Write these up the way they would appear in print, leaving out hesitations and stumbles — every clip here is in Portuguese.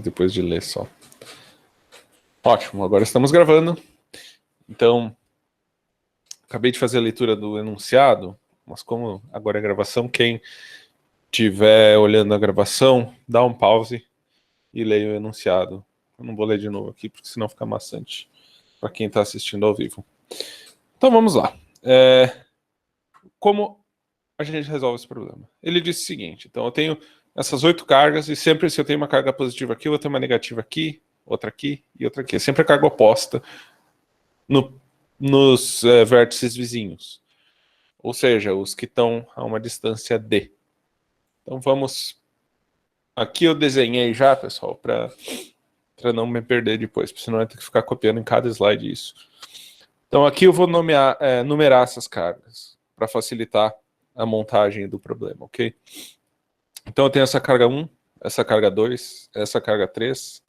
depois de ler só. Ótimo, agora estamos gravando. Então, acabei de fazer a leitura do enunciado, mas como agora é gravação, quem estiver olhando a gravação, dá um pause e leia o enunciado. Eu não vou ler de novo aqui, porque senão fica maçante para quem está assistindo ao vivo. Então vamos lá. Como a gente resolve esse problema? Ele disse o seguinte: então eu tenho essas 8 cargas, e sempre se eu tenho uma carga positiva aqui, eu vou ter uma negativa aqui, outra aqui e outra aqui. É sempre a carga oposta nos vértices vizinhos. Ou seja, os que estão a uma distância D. Então vamos... Aqui eu desenhei já, pessoal, para não me perder depois, porque senão eu tenho que ficar copiando em cada slide isso. Então aqui eu vou numerar essas cargas, para facilitar a montagem do problema, ok? Então eu tenho essa carga 1, essa carga 2, essa carga 3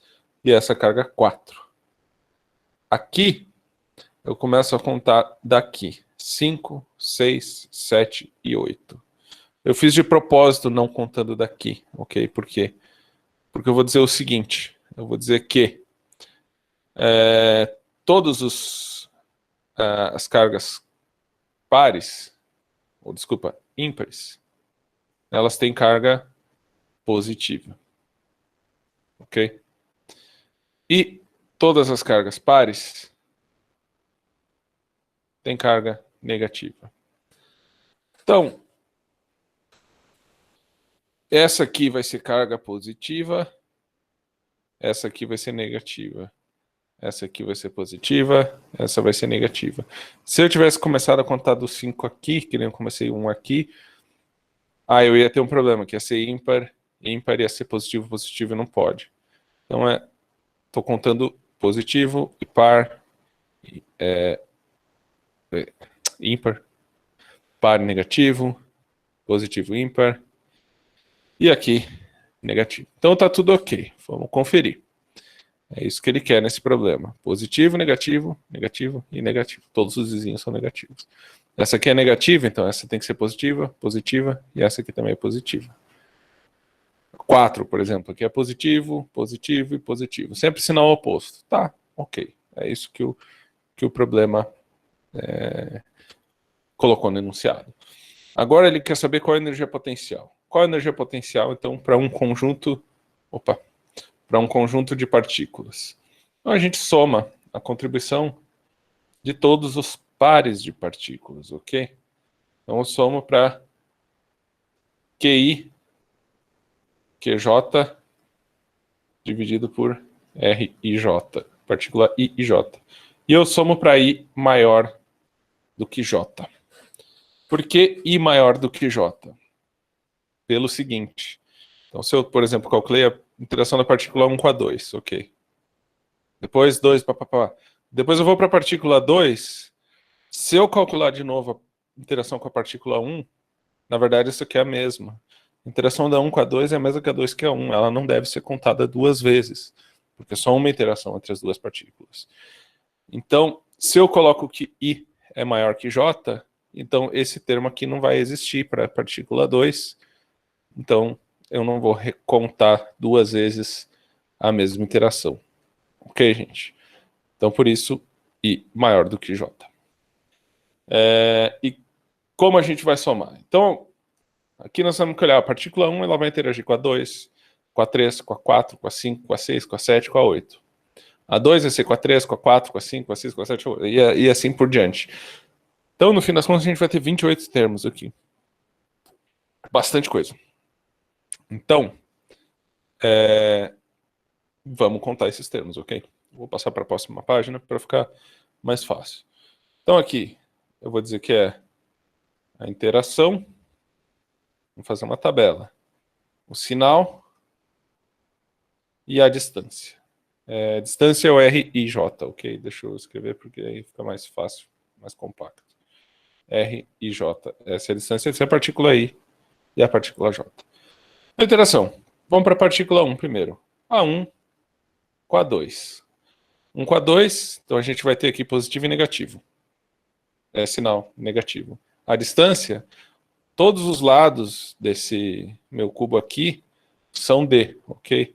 e essa carga 4. Aqui eu começo a contar daqui. 5, 6, 7 e 8. Eu fiz de propósito não contando daqui, ok? Por quê? Porque eu vou dizer o seguinte, eu vou dizer que todos as cargas pares, ou desculpa, ímpares, elas têm carga positiva, ok? E todas as cargas pares têm carga negativa. Então, essa aqui vai ser carga positiva, essa aqui vai ser negativa, essa aqui vai ser positiva, essa vai ser negativa. Se eu tivesse começado a contar dos 5 aqui, que nem eu comecei um aqui, eu ia ter um problema, que ia ser ímpar, ímpar ia ser positivo, positivo não pode. Então estou contando positivo e par, ímpar, par negativo, positivo ímpar, e aqui negativo. Então está tudo ok, vamos conferir. É isso que ele quer nesse problema. Positivo, negativo, negativo e negativo. Todos os vizinhos são negativos. Essa aqui é negativa, então essa tem que ser positiva, positiva, e essa aqui também é positiva. 4, por exemplo, aqui é positivo, positivo e positivo. Sempre sinal oposto. Tá, ok. É isso que o problema colocou no enunciado. Agora ele quer saber qual é a energia potencial. Qual é a energia potencial, então, para um conjunto... para um conjunto de partículas. Então a gente soma a contribuição de todos os pares de partículas, ok? Então eu somo para QI, QJ, dividido por RIJ, partícula I e J. E eu somo para I maior do que J. Por que I maior do que J? Pelo seguinte. Então se eu, por exemplo, calculei a interação da partícula 1 com a 2, ok? Depois 2, papapá. Depois eu vou para a partícula 2. Se eu calcular de novo a interação com a partícula 1, na verdade isso aqui é a mesma. A interação da 1 com a 2 é a mesma que a 2 que a 1. Ela não deve ser contada 2 vezes, porque é só uma interação entre as duas partículas. Então, se eu coloco que I é maior que J, então esse termo aqui não vai existir para a partícula 2. Então, eu não vou contar 2 vezes a mesma interação. Ok, gente? Então, por isso, I maior do que J. E como a gente vai somar? Então, aqui nós temos que olhar a partícula 1, ela vai interagir com a 2, com a 3, com a 4, com a 5, com a 6, com a 7, com a 8. A 2 vai ser com a 3, com a 4, com a 5, com a 6, com a 7, e assim por diante. Então, no fim das contas, a gente vai ter 28 termos aqui. Bastante coisa. Então, vamos contar esses termos, ok? Vou passar para a próxima página para ficar mais fácil. Então, aqui, eu vou dizer que é a interação. Vamos fazer uma tabela. O sinal e a distância. Distância é o RIJ, ok? Deixa eu escrever porque aí fica mais fácil, mais compacto. RIJ. Essa é a distância, essa é a partícula I e a partícula J. A interação. Vamos para a partícula 1 primeiro. A1 com a 2. 1 com a 2, então a gente vai ter aqui positivo e negativo. É sinal negativo. A distância, todos os lados desse meu cubo aqui são D, ok?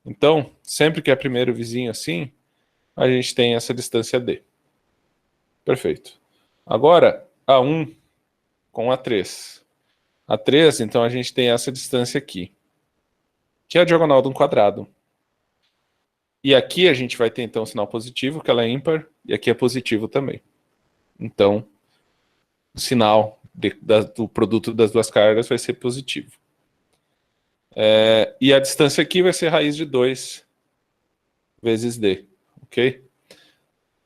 Então, sempre que é primeiro vizinho assim, a gente tem essa distância D. Perfeito. Agora, A1 com A3. A3, então a gente tem essa distância aqui, que é a diagonal de um quadrado. E aqui a gente vai ter então o sinal positivo, que ela é ímpar, e aqui é positivo também. Então, o sinal do produto das duas cargas vai ser positivo. E a distância aqui vai ser raiz de 2 vezes D, ok?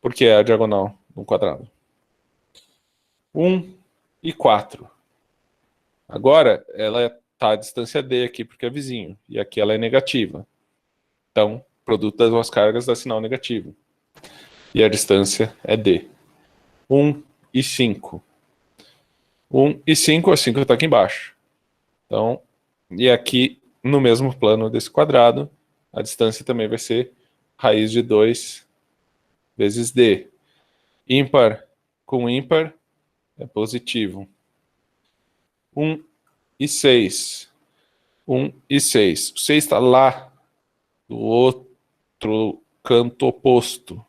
Porque é a diagonal de um quadrado. 1 e 4. Agora, ela está a distância D aqui, porque é vizinho. E aqui ela é negativa. Então, produto das duas cargas dá sinal negativo. E a distância é D. 1 e 5. 1 e 5, a 5 está aqui embaixo. Então, e aqui, no mesmo plano desse quadrado, a distância também vai ser raiz de 2 vezes D. Ímpar com ímpar é positivo. 1 e 6. 1 e 6. O 6 está lá do outro canto oposto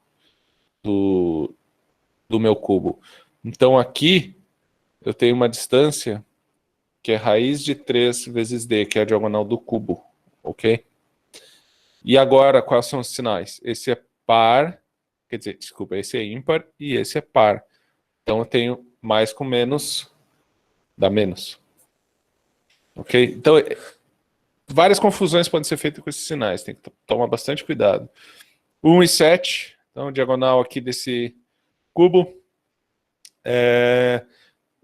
do meu cubo. Então aqui eu tenho uma distância que é raiz de 3 vezes D, que é a diagonal do cubo, ok? E agora, quais são os sinais? Esse é par, quer dizer, desculpa, esse é ímpar e esse é par. Então eu tenho mais com menos, dá menos. Ok? Então, várias confusões podem ser feitas com esses sinais, tem que tomar bastante cuidado. 1 e 7, então diagonal aqui desse cubo.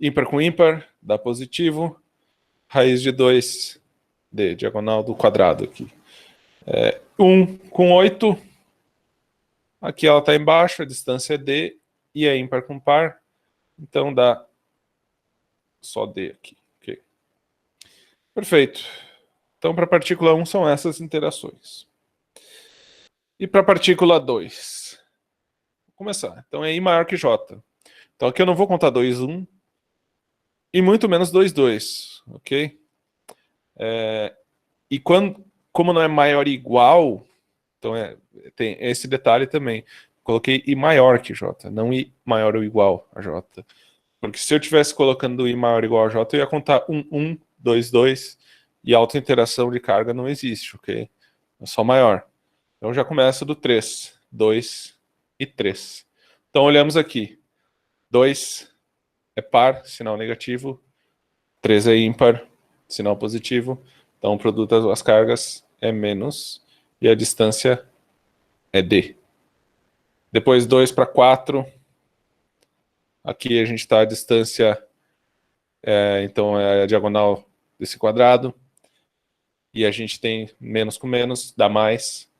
Ímpar com ímpar, dá positivo. Raiz de 2, D, diagonal do quadrado aqui. 1 com 8, aqui ela está embaixo, a distância é D, e é ímpar com par, então dá só D aqui. Okay. Perfeito. Então, para a partícula 1 são essas interações. E para a partícula 2? Vou começar. Então, é I maior que J. Então, aqui eu não vou contar 2, 1, e muito menos 2, 2, ok? E como não é maior ou igual, então tem esse detalhe também. Coloquei I maior que J, não I maior ou igual a J. Porque se eu estivesse colocando I maior ou igual a J, eu ia contar 1, 1, 2, 2, e autointeração de carga não existe, ok? É só maior. Então já começa do 3, 2 e 3. Então olhamos aqui. 2 é par, sinal negativo. 3 é ímpar, sinal positivo. Então o produto das duas cargas é menos, e a distância é D. Depois 2 para 4. Aqui a gente está a distância, então é a diagonal desse quadrado. E a gente tem menos com menos, dá mais.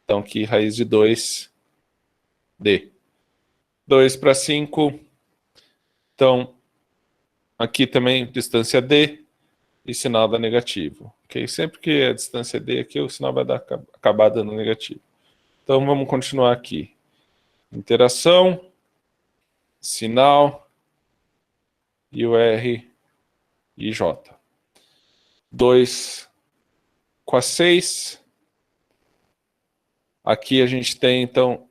Então aqui raiz de 2, D. 2 para 5. Então aqui também distância D e sinal dá negativo. Okay? Sempre que a distância é D aqui, o sinal vai acabar dando negativo. Então vamos continuar aqui. Interação, sinal, e o R e J. 2 com a 6. Aqui a gente tem, então,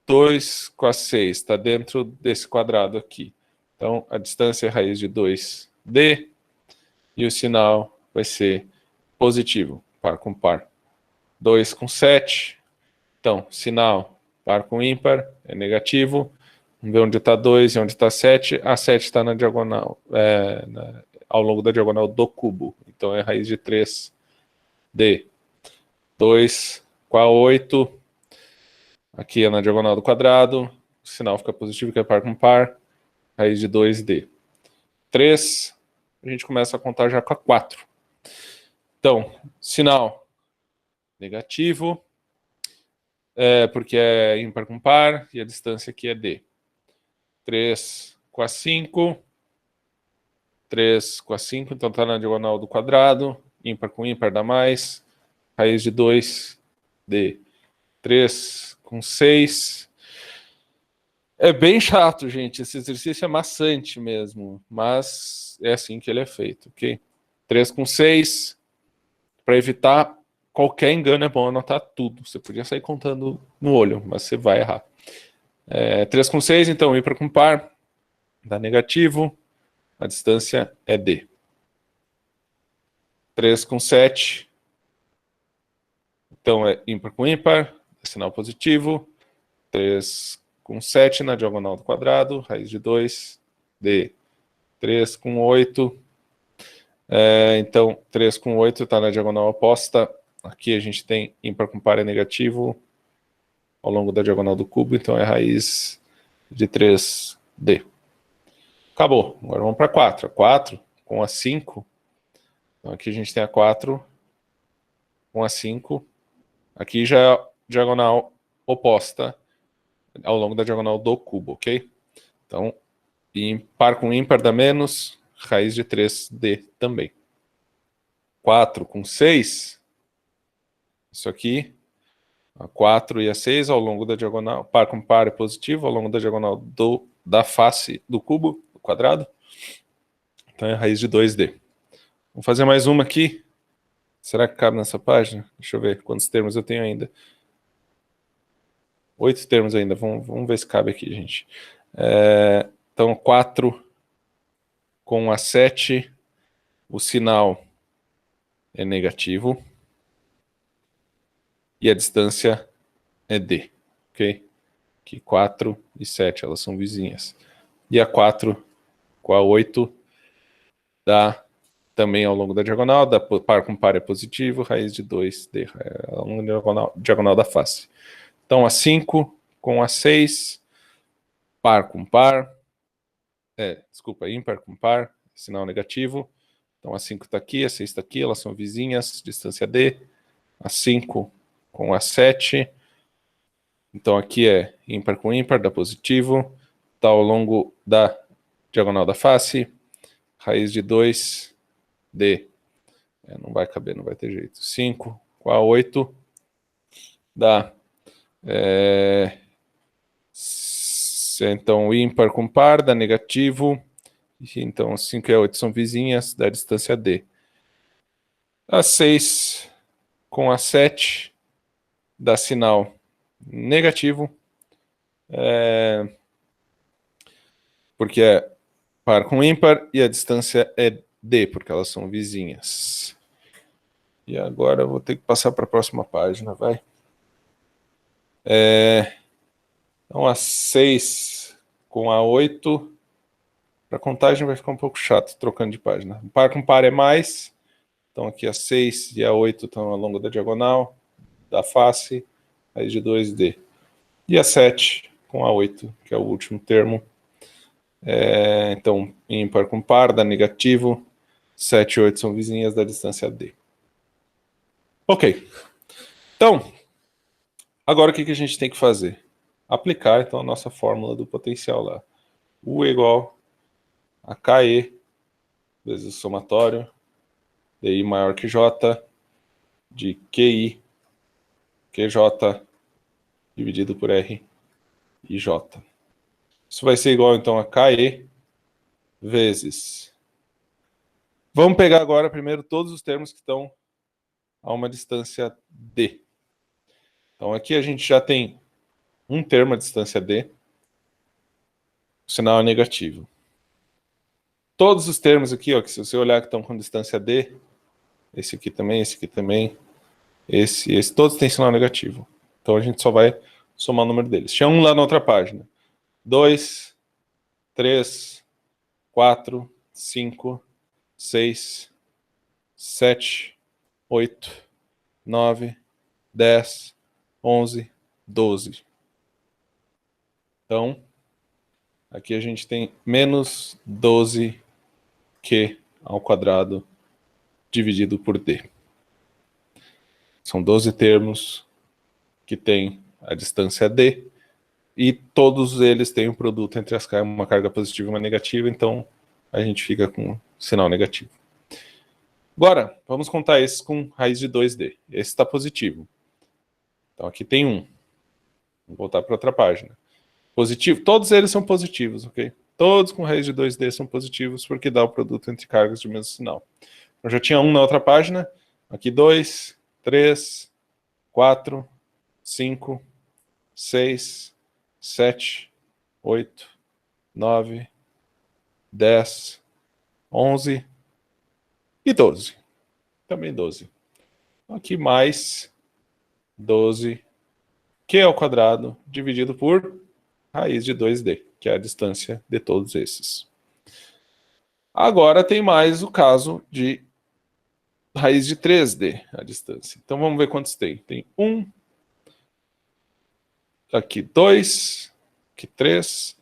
2 com a 6. Está dentro desse quadrado aqui. Então, a distância é raiz de 2D. E o sinal vai ser positivo, par com par. 2 com 7. Então, sinal par com ímpar é negativo. Vamos ver onde está 2 e onde está 7. A 7 está na diagonal, ao longo da diagonal do cubo. Então é raiz de 3D. 2 com a 8. Aqui é na diagonal do quadrado. O sinal fica positivo, que é par com par. Raiz de 2D. 3. A gente começa a contar já com a 4. Então, sinal negativo. Porque é ímpar com par. E a distância aqui é D. 3 com a 5. 3 com a 5, então está na diagonal do quadrado. Ímpar com ímpar dá mais. Raiz de 2D. 3 com 6. É bem chato, gente. Esse exercício é maçante mesmo. Mas é assim que ele é feito, ok? 3 com 6. Para evitar qualquer engano é bom anotar tudo. Você podia sair contando no olho, mas você vai errar. 3 com 6, então ímpar com par, dá negativo, a distância é D. 3 com 7, então é ímpar com ímpar, sinal positivo. 3 com 7 na diagonal do quadrado, raiz de 2, D. 3 com 8, então 3 com 8 está na diagonal oposta. Aqui a gente tem ímpar com par é negativo ao longo da diagonal do cubo, então é raiz de 3D. Acabou. Agora vamos para 4. A 4 com a 5. Então aqui a gente tem a 4 com a 5. Aqui já é a diagonal oposta ao longo da diagonal do cubo, ok? Então, par com ímpar dá menos, raiz de 3D também. 4 com 6, isso aqui, a 4 e a 6 ao longo da diagonal, par com par é positivo, ao longo da diagonal da face do cubo, do quadrado. Então é raiz de 2D. Vamos fazer mais uma aqui. Será que cabe nessa página? Deixa eu ver quantos termos eu tenho ainda. 8 termos ainda. Vamos ver se cabe aqui, gente. Então, 4 com a 7, o sinal é negativo. E a distância é D. Ok? Aqui 4 e 7, elas são vizinhas. E a 4 com a 8 dá também ao longo da diagonal, par com par é positivo, raiz de 2D, ao longo da diagonal da face. Então a 5 com a 6, par com par, ímpar com par, sinal negativo. Então a 5 está aqui, a 6 está aqui, elas são vizinhas, distância D. A 5 com a 7, então aqui é ímpar com ímpar, dá positivo, está ao longo da diagonal da face, raiz de 2D. Não vai caber, não vai ter jeito. 5 com a 8 dá. Então, ímpar com par dá negativo. Então, 5 e a 8 são vizinhas, dá distância D. A 6 com a 7 dá sinal negativo. Porque é par com ímpar e a distância é D, porque elas são vizinhas. E agora eu vou ter que passar para a próxima página, vai. Então a 6 com a 8, para contagem vai ficar um pouco chato, trocando de página. Par com par é mais, então aqui a 6 e a 8 estão ao longo da diagonal, da face, raiz de 2D. E a 7 com a 8, que é o último termo. Então, ímpar com par dá negativo, 7 e 8 são vizinhas da distância D. Ok. Então, agora o que a gente tem que fazer? Aplicar, então, a nossa fórmula do potencial lá. U é igual a KE vezes o somatório DI maior que J de QI QJ dividido por R e J. Isso vai ser igual, então, a KE vezes... Vamos pegar agora, primeiro, todos os termos que estão a uma distância D. Então, aqui a gente já tem um termo à distância D. O sinal é negativo. Todos os termos aqui, ó, que se você olhar que estão com distância D, esse aqui também, esse, todos têm sinal negativo. Então, a gente só vai somar o número deles. Tinha um lá na outra página. 2, 3, 4, 5, 6, 7, 8, 9, 10, 11, 12. Então, aqui a gente tem menos 12Q ao quadrado dividido por D. São 12 termos que têm a distância D, e todos eles têm um produto entre uma carga positiva e uma negativa, então a gente fica com sinal negativo. Agora, vamos contar esses com raiz de 2D. Esse está positivo. Então aqui tem 1. Vou voltar para outra página. Positivo, todos eles são positivos, ok? Todos com raiz de 2D são positivos, porque dá o produto entre cargas de mesmo sinal. Eu já tinha 1 na outra página, aqui 2, 3, 4, 5, 6, 7, 8, 9, 10, 11 e 12. Também 12. Aqui mais 12, q ao quadrado, dividido por raiz de 2d, que é a distância de todos esses. Agora tem mais o caso de raiz de 3d, a distância. Então vamos ver quantos tem. Tem 1, aqui 2, aqui 3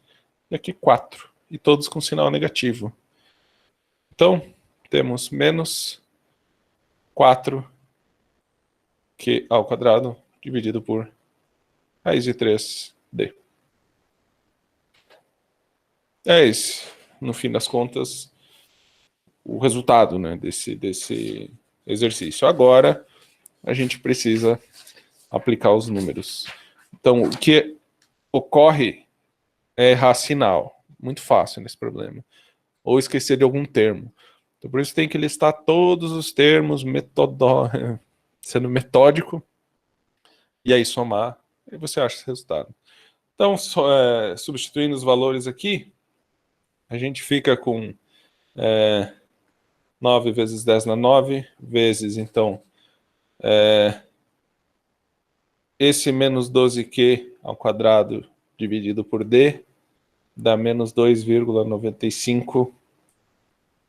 e aqui 4. E todos com sinal negativo. Então temos menos 4 q ao quadrado dividido por raiz de 3d. É isso, no fim das contas, o resultado, né, desse exercício. Agora, a gente precisa aplicar os números. Então, o que ocorre é errar sinal. Muito fácil nesse problema. Ou esquecer de algum termo. Então, por isso tem que listar todos os termos, sendo metódico, e aí somar, e você acha esse resultado. Então, substituindo os valores aqui, a gente fica com 9 vezes 10 na 9, vezes, então, esse menos 12q ao quadrado dividido por d, dá menos 2,95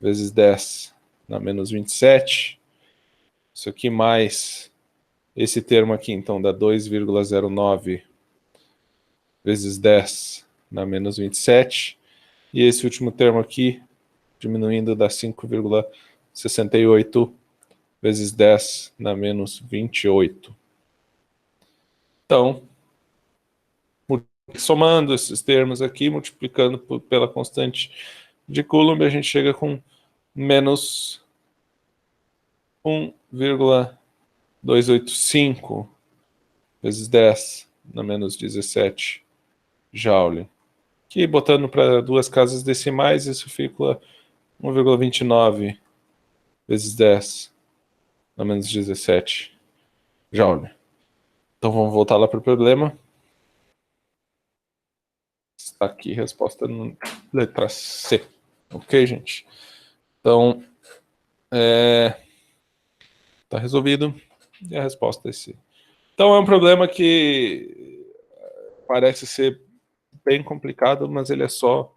vezes 10 na menos 27. Isso aqui mais esse termo aqui, então, dá 2,09 vezes 10 na menos 27. E esse último termo aqui, diminuindo, dá 5,68 vezes 10 na menos 28. Então, somando esses termos aqui, multiplicando pela constante de Coulomb, a gente chega com menos 1,285 vezes 10 na menos 17 Joule. Que, botando para duas casas decimais, isso fica 1,29 vezes 10 na menos 17 Joule. Então vamos voltar lá para o problema. Está aqui a resposta na letra C. Ok, gente? Então, está resolvido. E a resposta é C. Então é um problema que parece ser bem complicado, mas ele é só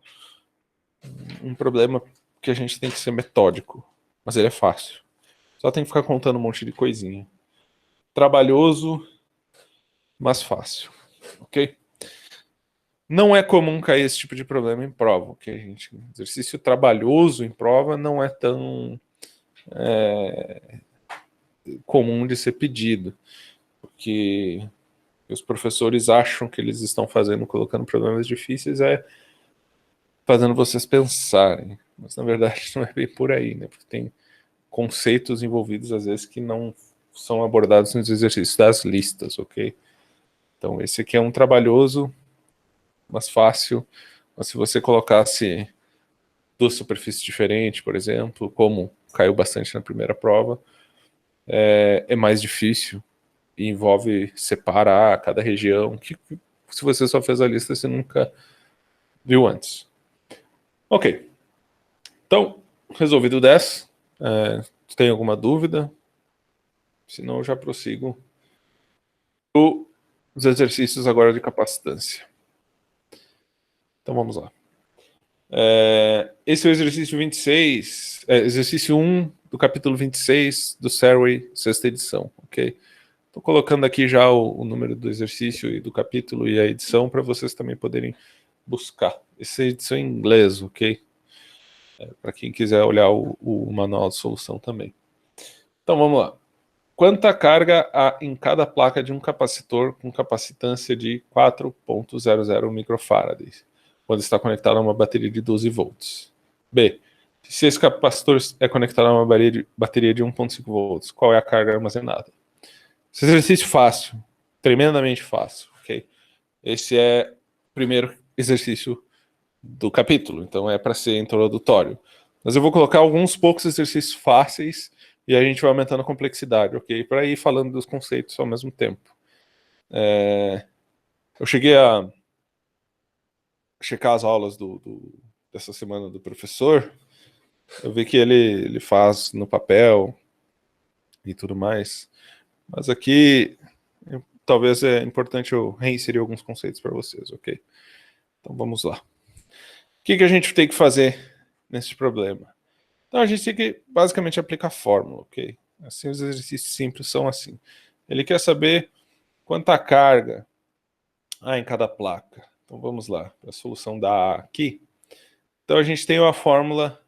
um problema que a gente tem que ser metódico. Mas ele é fácil. Só tem que ficar contando um monte de coisinha. Trabalhoso, mas fácil. Ok? Não é comum cair esse tipo de problema em prova, ok, gente? Exercício trabalhoso em prova não é tão comum de ser pedido, porque os professores acham que eles estão colocando problemas difíceis, fazendo vocês pensarem. Mas, na verdade, não é bem por aí, né? Porque tem conceitos envolvidos, às vezes, que não são abordados nos exercícios das listas, ok? Então, esse aqui é um trabalhoso, mas fácil. Mas se você colocasse duas superfícies diferentes, por exemplo, como caiu bastante na primeira prova, é mais difícil e envolve separar cada região, que se você só fez a lista, você nunca viu antes. Ok. Então, resolvido 10. Tem alguma dúvida? Senão eu já prossigo os exercícios agora de capacitância. Então vamos lá. Esse é o exercício 26, exercício 1 do capítulo 26 do Survey, sexta edição, ok? Estou colocando aqui já o número do exercício e do capítulo e a edição para vocês também poderem buscar. Essa é a edição em inglês, ok? Para quem quiser olhar o manual de solução também. Então vamos lá. Quanta carga há em cada placa de um capacitor com capacitância de 4,00 microfarads, quando está conectado a uma bateria de 12 volts? B. Se esse capacitor é conectado a uma bateria de 1,5 volts, qual é a carga armazenada? Esse exercício fácil, tremendamente fácil, ok? Esse é o primeiro exercício do capítulo, então é para ser introdutório. Mas eu vou colocar alguns poucos exercícios fáceis e a gente vai aumentando a complexidade, ok? Para ir falando dos conceitos ao mesmo tempo. Eu cheguei a checar as aulas dessa semana do professor, eu vi que ele faz no papel e tudo mais, mas aqui talvez é importante eu reinserir alguns conceitos para vocês, ok? Então vamos lá. O que a gente tem que fazer nesse problema? Então a gente tem que basicamente aplicar a fórmula, ok? Assim, os exercícios simples são assim. Ele quer saber quanta carga há em cada placa. Então vamos lá, a solução da A aqui. Então a gente tem a fórmula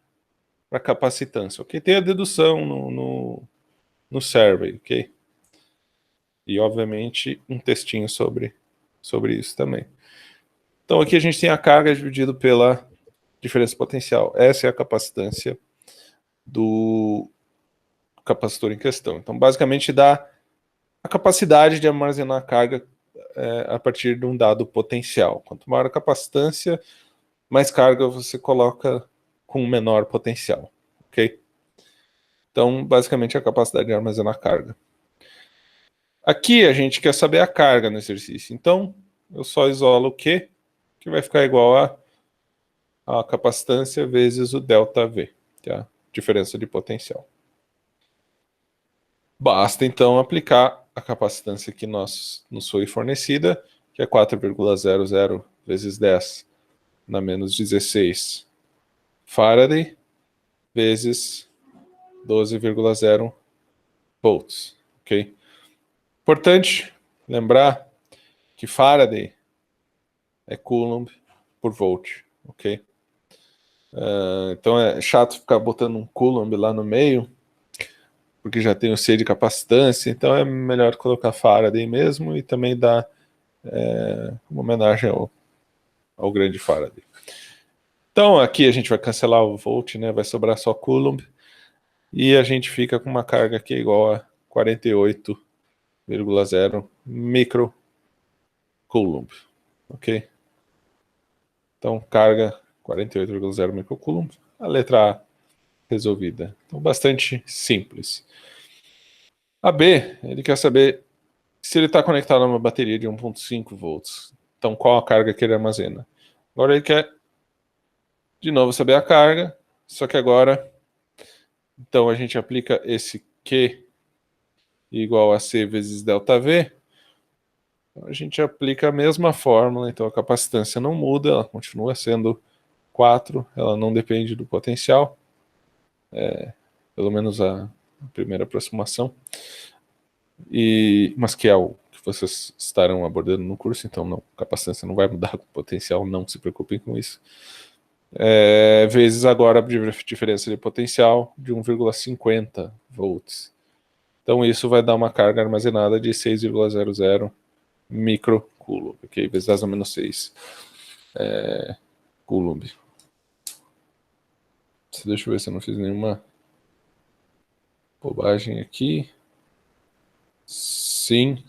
para capacitância, ok? Tem a dedução no survey, ok? E obviamente um textinho sobre isso também. Então aqui a gente tem a carga dividido pela diferença potencial. Essa é a capacitância do capacitor em questão. Então basicamente dá a capacidade de armazenar carga a partir de um dado potencial. Quanto maior a capacitância, mais carga você coloca com menor potencial, ok? Então, basicamente, a capacidade de armazenar carga. Aqui a gente quer saber a carga no exercício. Então, eu só isolo o Q, que vai ficar igual a capacitância vezes o ΔV, que é a diferença de potencial. Basta, então, aplicar a capacitância que nos foi fornecida, que é 4,00 vezes 10 na menos 16 Faraday, vezes 12,0 volts, ok? Importante lembrar que Faraday é Coulomb por volt, ok? Então é chato ficar botando um Coulomb lá no meio, porque já tem o C de capacitância, então é melhor colocar Faraday mesmo e também dar uma homenagem ao grande Faraday. Então aqui a gente vai cancelar o volt, né? Vai sobrar só Coulomb, e a gente fica com uma carga aqui igual a 48,0 micro Coulomb, ok? Então, carga 48,0 microcoulomb, a letra A resolvida. Então, bastante simples. A B, ele quer saber se ele está conectado a uma bateria de 1,5 volts. Então, qual a carga que ele armazena? Agora ele quer, de novo, saber a carga, só que agora, então a gente aplica esse Q igual a C vezes ΔV. A gente aplica a mesma fórmula, então a capacitância não muda, ela continua sendo 4, ela não depende do potencial, pelo menos a primeira aproximação, mas que é o que vocês estarão abordando no curso, então não, a capacitância não vai mudar com o potencial, não se preocupem com isso. Vezes agora a diferença de potencial de 1,50 volts. Então isso vai dar uma carga armazenada de 6,00 microcoulomb, ok? Vezes 10 a menos 6 coulomb. Deixa eu ver se eu não fiz nenhuma bobagem aqui. Sim.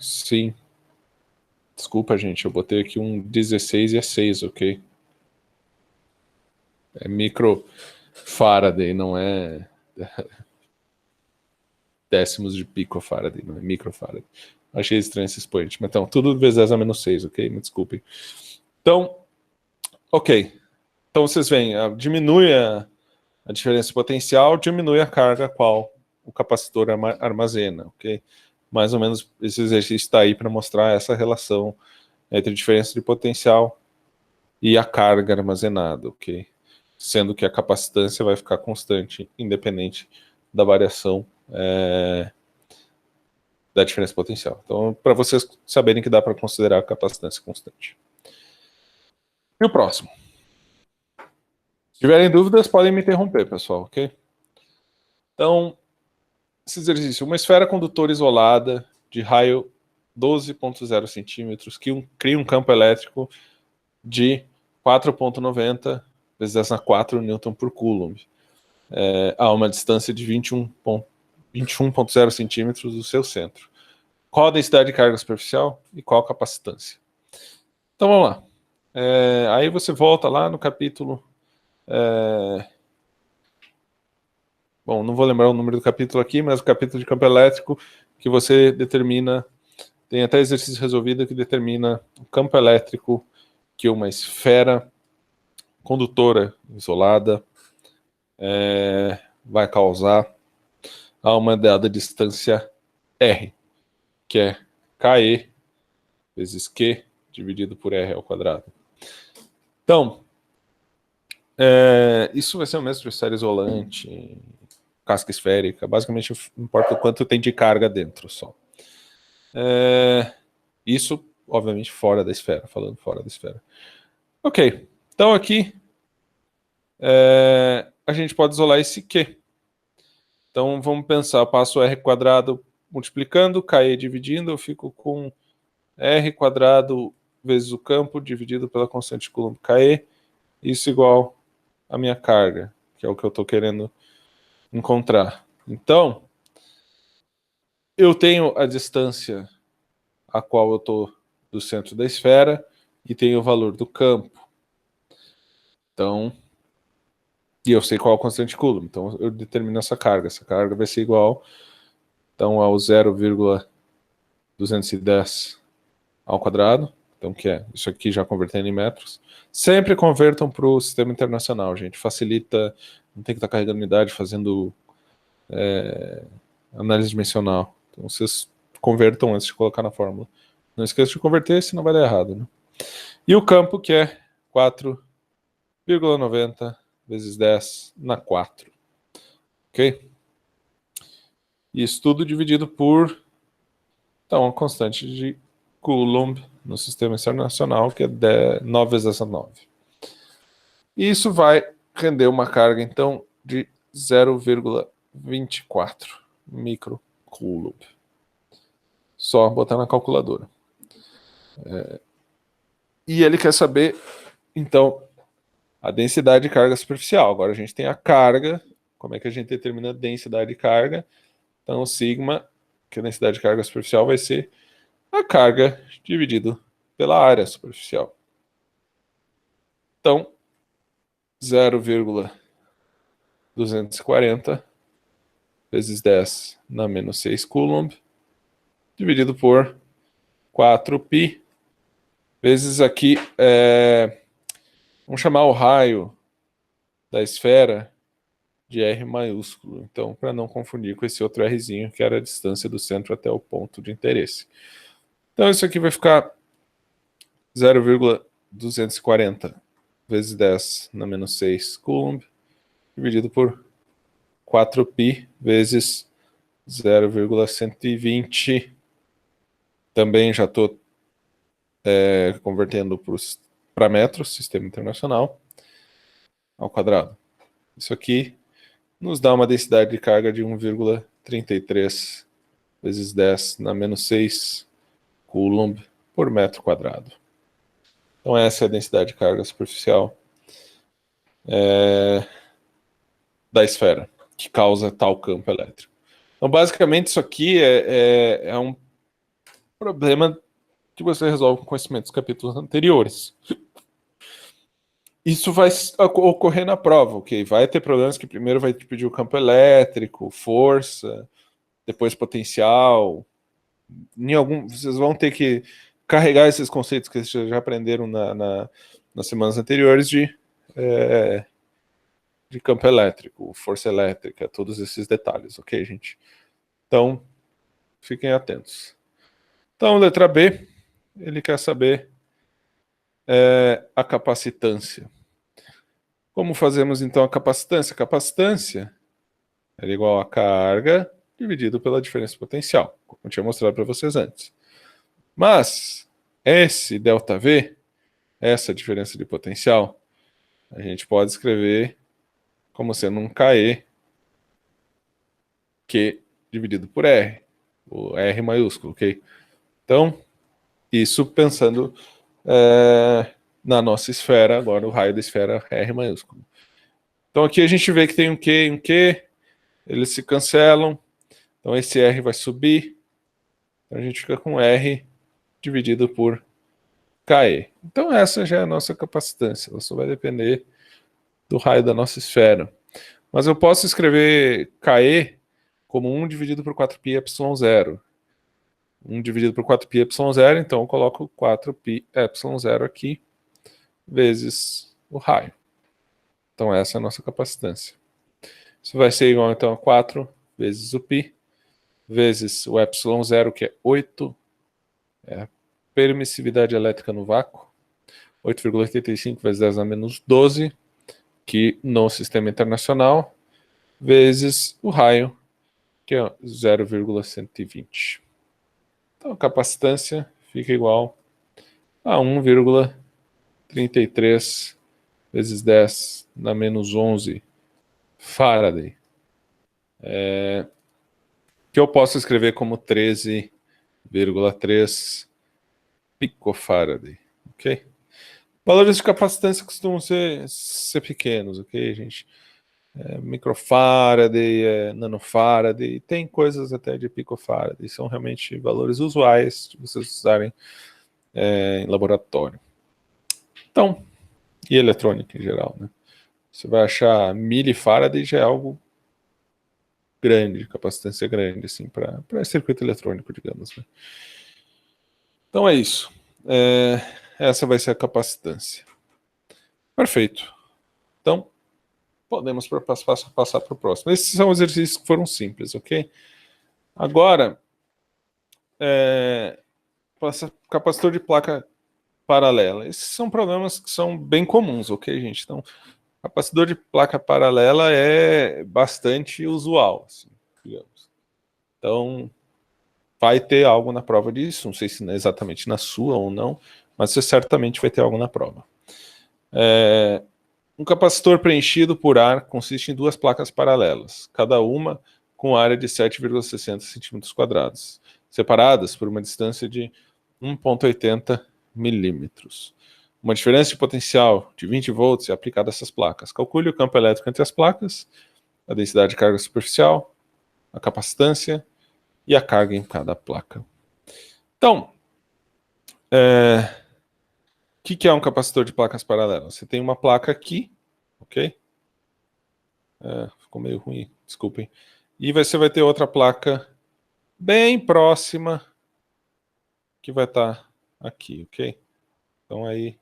Desculpa, gente, eu botei aqui um 16 e é 6, ok? É micro Faraday, não é décimos de pico Faraday, não é micro Faraday. Achei estranho esse expoente, mas então, tudo vezes 10 a menos 6, ok? Me desculpem. Então, ok. Então vocês veem, diminui a diferença potencial, diminui a carga a qual o capacitor armazena, ok? Mais ou menos esse exercício está aí para mostrar essa relação entre a diferença de potencial e a carga armazenada, ok? Sendo que a capacitância vai ficar constante, independente da variação da diferença potencial. Então, para vocês saberem que dá para considerar a capacitância constante. E o próximo? Se tiverem dúvidas, podem me interromper, pessoal, ok? Então, esse exercício, uma esfera condutora isolada de raio 12,0 centímetros que cria um campo elétrico de 4,90 vezes 10 na 4 newton por coulomb, a uma distância de 21,0 centímetros do seu centro. Qual a densidade de carga superficial e qual a capacitância? Então vamos lá. Aí você volta lá no capítulo Bom, não vou lembrar o número do capítulo aqui, mas o capítulo de campo elétrico que você determina, tem até exercício resolvido que determina o campo elétrico que uma esfera condutora isolada vai causar a uma dada distância R, que é KE vezes Q dividido por R ao quadrado. Então, isso vai ser o mesmo de esfera isolante, casca esférica, basicamente importa o quanto tem de carga dentro só. Isso, obviamente, fora da esfera, falando fora da esfera. Ok, então aqui a gente pode isolar esse Q. Então vamos pensar, eu passo R quadrado multiplicando, KE dividindo, eu fico com R quadrado vezes o campo dividido pela constante de Coulomb KE, isso igual a minha carga, que é o que eu estou querendo encontrar. Então, eu tenho a distância a qual eu estou do centro da esfera e tenho o valor do campo. Então, e eu sei qual é a constante de Coulomb, então eu determino essa carga. Essa carga vai ser igual então, ao 0,210 ao quadrado, então que é isso aqui já convertendo em metros. Sempre convertam para o sistema internacional, gente. Facilita, não tem que estar carregando unidade, fazendo análise dimensional. Então vocês convertam antes de colocar na fórmula. Não esqueça de converter, senão vai dar errado, né? E o campo que é 4,90 vezes 10 na 4. Ok? Isso tudo dividido por então, a constante de Coulomb no sistema internacional, que é 9 vezes essa 9. E isso vai render uma carga, então, de 0,24 microcoulomb. Só botar na calculadora. E ele quer saber, então, a densidade de carga superficial. Agora a gente tem a carga. Como é que a gente determina a densidade de carga? Então, o sigma, que a densidade de carga superficial vai ser a carga dividido pela área superficial. Então, 0,240 vezes 10 na menos 6 Coulomb, dividido por 4π, vezes aqui, vamos chamar o raio da esfera de R maiúsculo, então, para não confundir com esse outro Rzinho, que era a distância do centro até o ponto de interesse. Então, isso aqui vai ficar 0,240 vezes 10 na menos 6 Coulomb, dividido por 4π vezes 0,120. Também já estou convertendo para metros, sistema internacional, ao quadrado. Isso aqui nos dá uma densidade de carga de 1,33 vezes 10 na menos 6 Coulomb por metro quadrado. Então essa é a densidade de carga superficial da esfera, que causa tal campo elétrico. Então basicamente isso aqui é um problema que você resolve com conhecimento dos capítulos anteriores. Isso vai ocorrer na prova, ok? Vai ter problemas que primeiro vai te pedir o campo elétrico, força, depois potencial. Vocês vão ter que carregar esses conceitos que vocês já aprenderam nas semanas anteriores de campo elétrico, força elétrica, todos esses detalhes, ok, gente? Então, fiquem atentos. Então, letra B, ele quer saber a capacitância. Como fazemos então a capacitância? A capacitância é igual a carga dividido pela diferença de potencial, como eu tinha mostrado para vocês antes. Mas esse ΔV, essa diferença de potencial, a gente pode escrever como sendo um KE, Q dividido por R, o R maiúsculo, ok? Então, isso pensando na nossa esfera, agora o raio da esfera R maiúsculo. Então aqui a gente vê que tem um Q e um Q, eles se cancelam, então esse R vai subir, então a gente fica com R dividido por KE. Então essa já é a nossa capacitância, ela só vai depender do raio da nossa esfera. Mas eu posso escrever KE como 1 dividido por 4π ε0. 1 dividido por 4π ε0, então eu coloco 4π ε0 aqui, vezes o raio. Então essa é a nossa capacitância. Isso vai ser igual então a 4 vezes o π, vezes o ε0, que é 8, é a permissividade elétrica no vácuo, 8,85 vezes 10 a menos 12, que no sistema internacional, vezes o raio, que é 0,120. Então a capacitância fica igual a 1,33 vezes 10 na menos 11 Faraday. Que eu posso escrever como 13,3 picofaraday, ok? Valores de capacitância costumam ser pequenos, ok, gente? Microfaraday, nanofaraday, tem coisas até de picofaraday, são realmente valores usuais de vocês usarem em laboratório. Então, e eletrônica em geral, né? Você vai achar milifaraday já é algo grande, capacitância grande, assim, para circuito eletrônico, digamos, né? Então é isso. Essa vai ser a capacitância. Perfeito. Então, podemos passar para o próximo. Esses são exercícios que foram simples, ok? Agora, capacitor de placa paralela. Esses são problemas que são bem comuns, ok, gente? Então, capacitor de placa paralela é bastante usual, assim, digamos. Então, vai ter algo na prova disso, não sei se é exatamente na sua ou não, mas você certamente vai ter algo na prova. Um capacitor preenchido por ar consiste em duas placas paralelas, cada uma com área de 7,60 cm², separadas por uma distância de 1,80 milímetros. Uma diferença de potencial de 20 volts é aplicada a essas placas. Calcule o campo elétrico entre as placas, a densidade de carga superficial, a capacitância e a carga em cada placa. Então, o que é um capacitor de placas paralelas? Você tem uma placa aqui, ok? Ficou meio ruim, desculpem. E você vai ter outra placa bem próxima que vai estar aqui, ok? Então aí,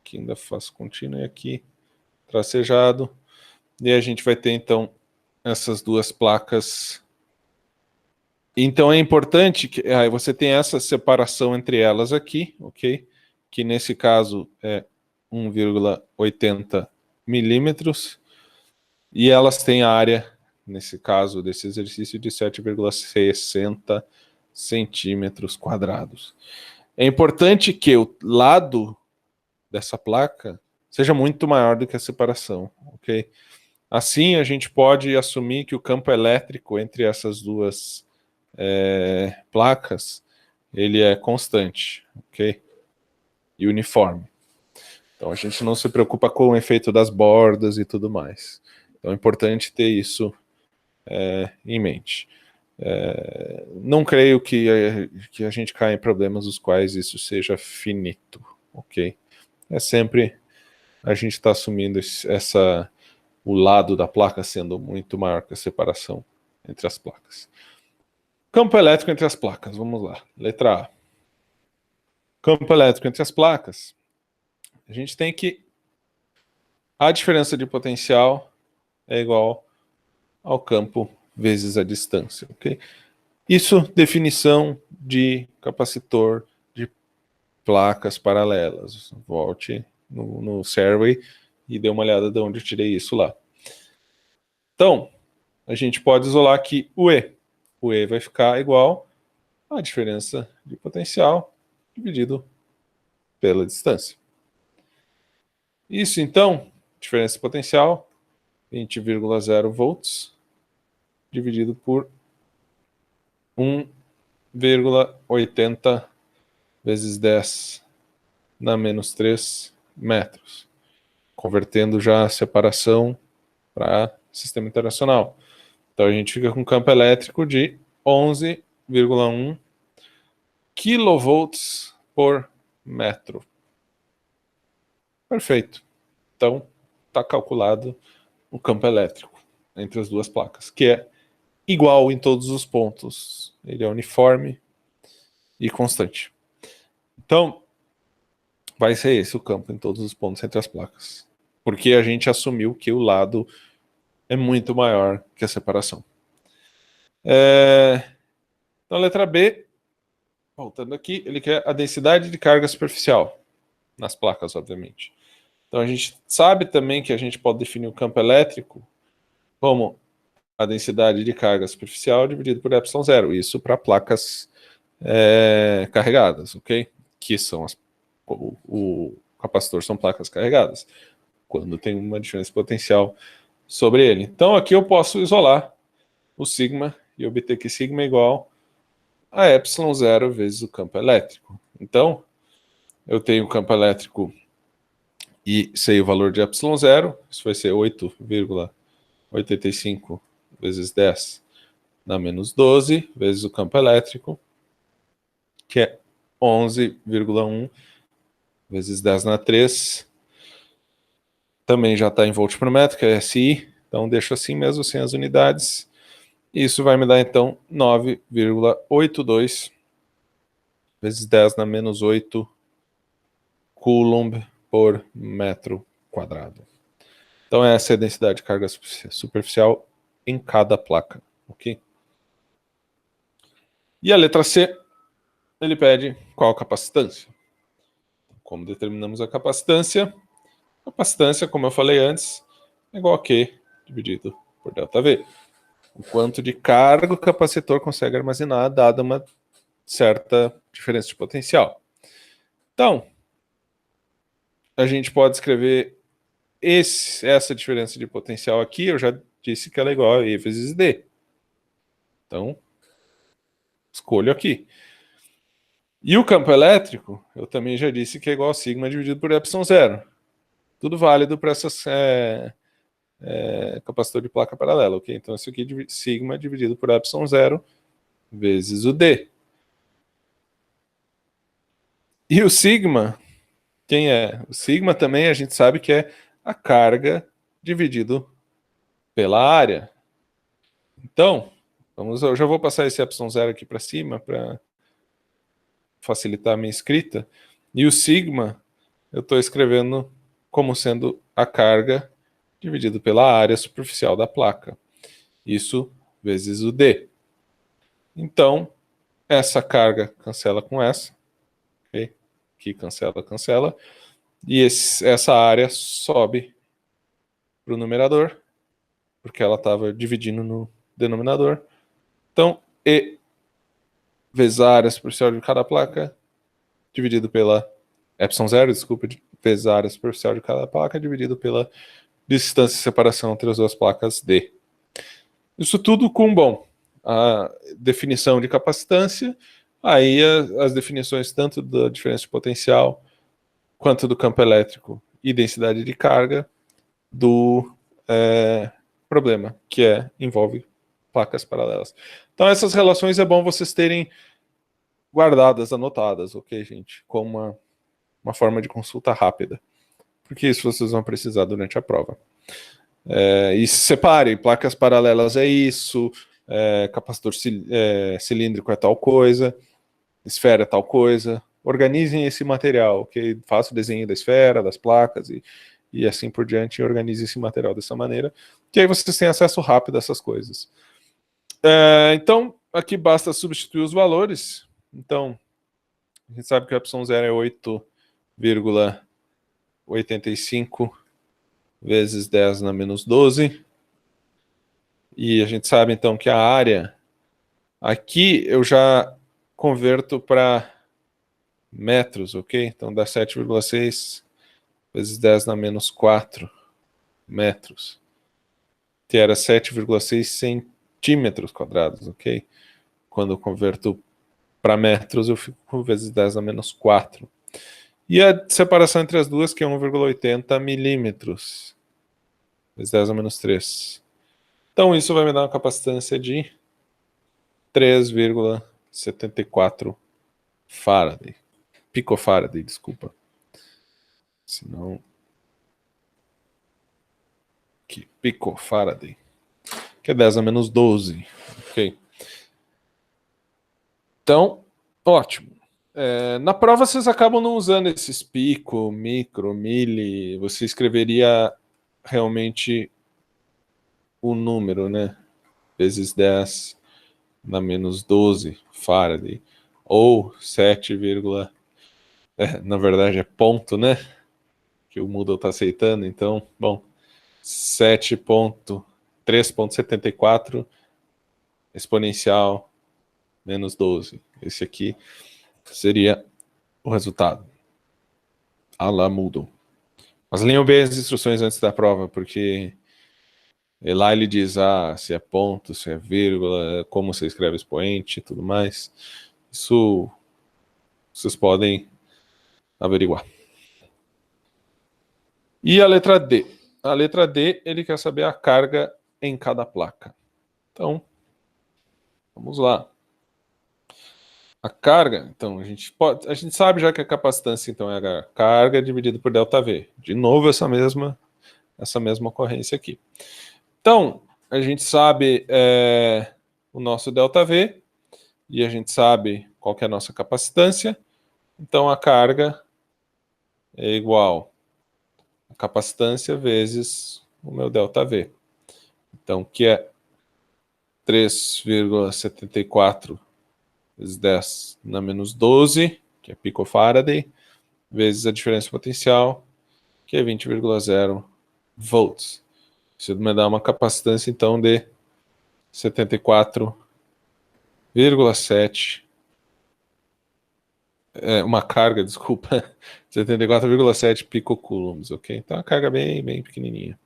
aqui ainda faço contínuo e aqui tracejado. E a gente vai ter então essas duas placas. Então é importante que você tenha essa separação entre elas aqui, ok? Que nesse caso é 1,80 milímetros. E elas têm a área, nesse caso desse exercício, de 7,60 centímetros². É importante que o lado dessa placa seja muito maior do que a separação, ok? Assim a gente pode assumir que o campo elétrico entre essas duas placas ele é constante, ok? E uniforme. Então a gente não se preocupa com o efeito das bordas e tudo mais. Então é importante ter isso em mente. Não creio que a gente caia em problemas dos quais isso seja finito, ok? É sempre a gente está assumindo o lado da placa sendo muito maior que a separação entre as placas. Campo elétrico entre as placas, vamos lá. Letra A. Campo elétrico entre as placas. A gente tem que a diferença de potencial é igual ao campo vezes a distância, ok? Isso, definição de capacitor de placas paralelas. Volte no Survey e dê uma olhada de onde eu tirei isso lá. Então, a gente pode isolar aqui o E. O E vai ficar igual à diferença de potencial dividido pela distância. Isso, então, diferença de potencial, 20,0 volts, dividido por 1,80 vezes 10 na menos 3 metros. Convertendo já a separação para sistema internacional. Então a gente fica com campo elétrico de 11,1 kV por metro. Perfeito. Então está calculado o campo elétrico. entre as duas placas, que é igual em todos os pontos. Ele é uniforme e constante. Então, vai ser esse o campo em todos os pontos entre as placas. Porque a gente assumiu que o lado é muito maior que a separação. Então, a letra B, voltando aqui, ele quer a densidade de carga superficial nas placas, obviamente. Então, a gente sabe também que a gente pode definir o campo elétrico como a densidade de carga superficial dividido por ε0. Isso para placas carregadas, ok? Que são o capacitor são placas carregadas, quando tem uma diferença potencial sobre ele. Então aqui eu posso isolar o sigma e obter que sigma é igual a ε0 vezes o campo elétrico. Então eu tenho o campo elétrico e sei o valor de ε0, isso vai ser 8,85 vezes 10 na menos 12 vezes o campo elétrico, que é 11,1 vezes 10 na 3. Também já está em volt por metro, que é SI. Então deixo assim mesmo, sem as unidades. Isso vai me dar, então, 9,82 vezes 10 na menos 8 coulomb por metro quadrado. Então essa é a densidade de carga superficial em cada placa, ok? E a letra C, ele pede qual a capacitância. Como determinamos a capacitância? Capacitância, como eu falei antes, é igual a Q dividido por ΔV. O quanto de carga o capacitor consegue armazenar, dada uma certa diferença de potencial. Então, a gente pode escrever essa diferença de potencial aqui, eu já disse que ela é igual a E vezes D. Então, escolho aqui. E o campo elétrico, eu também já disse que é igual a sigma dividido por ε0. Tudo válido para essas capacitor de placa paralela, ok? Então, isso aqui é sigma dividido por ε0 vezes o D. E o sigma, quem é? O sigma também a gente sabe que é a carga dividido pela área. Então, eu já vou passar esse ε0 aqui para cima para facilitar a minha escrita. E o sigma eu estou escrevendo como sendo a carga dividido pela área superficial da placa. Isso vezes o D. Então, essa carga cancela com essa. Okay? Aqui cancela, cancela. E essa área sobe para o numerador, porque ela estava dividindo no denominador. Então, E vezes a área superficial de cada placa, dividido pela ε0, desculpa, vezes a área superficial de cada placa, dividido pela distância de separação entre as duas placas D. Isso tudo com, bom, a definição de capacitância, aí as definições tanto da diferença de potencial, quanto do campo elétrico e densidade de carga do problema, que envolve placas paralelas. Então essas relações é bom vocês terem guardadas, anotadas, ok, gente? Como uma forma de consulta rápida. Porque isso vocês vão precisar durante a prova. E separe, placas paralelas é isso, capacitor cilíndrico é tal coisa, esfera é tal coisa. Organizem esse material, ok? Faça o desenho da esfera, das placas e assim por diante, e organize esse material dessa maneira, que aí vocês têm acesso rápido a essas coisas. Então, aqui basta substituir os valores. Então, a gente sabe que o ε0 é 8,85 vezes 10 na menos 12. E a gente sabe, então, que a área... Aqui eu já converto para metros, ok? Então, dá 7,6 vezes 10 na menos 4 metros. Que era 7,6 centímetros quadrados, ok? Quando eu converto para metros, eu fico com vezes 10 na menos 4. E a separação entre as duas, que é 1,80 milímetros. Vezes 10 a menos 3. Então, isso vai me dar uma capacitância de 3,74 Faraday. Picofaraday, desculpa. Senão... Aqui, picofaraday. que é 10 a menos 12. Ok. Então, ótimo. Na prova vocês acabam não usando esses pico, micro, mili. Você escreveria realmente o número, né? Vezes 10 na menos 12 Faraday. Ou 7, na verdade é ponto, né? Que o Moodle está aceitando. Então, bom, 7.3.74 exponencial menos 12. Esse aqui seria o resultado. A lá Moodle. Mas leiam bem as instruções antes da prova, porque lá ele diz se é ponto, se é vírgula, como você escreve expoente e tudo mais. Isso vocês podem averiguar. E a letra D? A letra D, ele quer saber a carga em cada placa. Então, vamos lá. A carga, então, a gente sabe já que a capacitância, então, é a carga dividida por ΔV. De novo, essa mesma ocorrência aqui. Então, a gente sabe o nosso ΔV e a gente sabe qual que é a nossa capacitância. Então, a carga é igual a capacitância vezes o meu ΔV. Então, que é 3,74 vezes 10 na menos 12, que é picofaraday, vezes a diferença potencial, que é 20,0 volts. Isso me dá uma capacitância, então, de 74,7. Uma carga, desculpa, 74,7 picocoulombs, ok? Então, uma carga bem, bem pequenininha.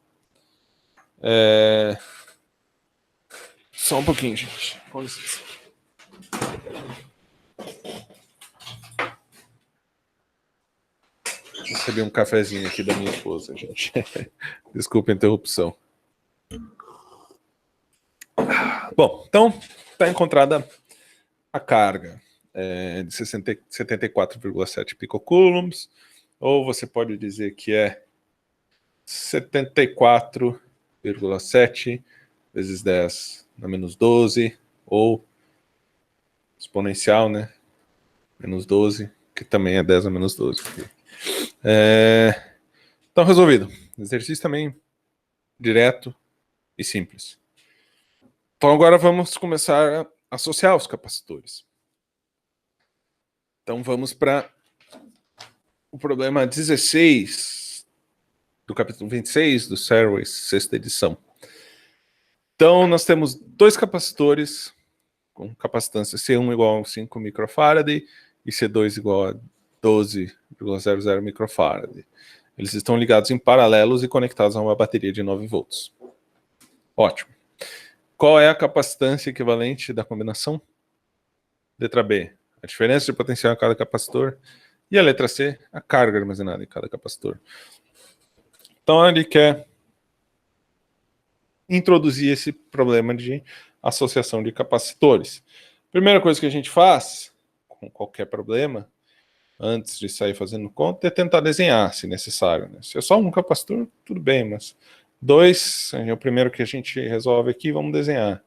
Só um pouquinho, gente. Com licença. Recebi um cafezinho aqui da minha esposa, gente. Desculpa a interrupção. Bom, então está encontrada a carga de 74,7 picocoulombs, ou você pode dizer que é 74,7 vezes 10 na menos 12, ou exponencial, né? Menos 12, que também é 10 a menos 12. Então, resolvido. Exercício também direto e simples. Então, agora vamos começar a associar os capacitores. Então, vamos para o problema 16 do capítulo 26 do Serways, sexta edição. Então, nós temos dois capacitores com capacitância C1 igual a 5 microfarad e C2 igual a 12,00 microfarad. Eles estão ligados em paralelos e conectados a uma bateria de 9 volts. Ótimo. Qual é a capacitância equivalente da combinação? Letra B, a diferença de potencial em cada capacitor. E a letra C, a carga armazenada em cada capacitor. Então, ele quer introduzir esse problema de associação de capacitores. Primeira coisa que a gente faz, com qualquer problema, antes de sair fazendo conta, é tentar desenhar, se necessário. Né? Se é só um capacitor, tudo bem, mas dois é o primeiro que a gente resolve aqui, vamos desenhar.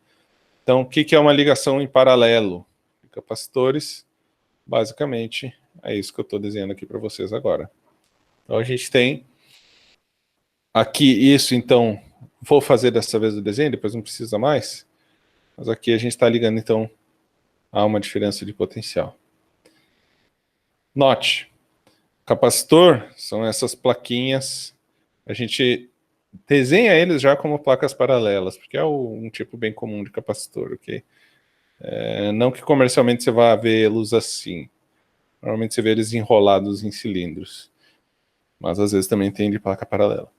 Então, o que é uma ligação em paralelo de capacitores? Basicamente, é isso que eu estou desenhando aqui para vocês agora. Então, a gente tem aqui isso, então, vou fazer dessa vez o desenho, depois não precisa mais, mas aqui a gente está ligando, então, a uma diferença de potencial. Note, capacitor são essas plaquinhas, a gente desenha eles já como placas paralelas, porque é um tipo bem comum de capacitor, ok? Não que comercialmente você vá vê-los assim. Normalmente você vê eles enrolados em cilindros. Mas às vezes também tem de placa paralela.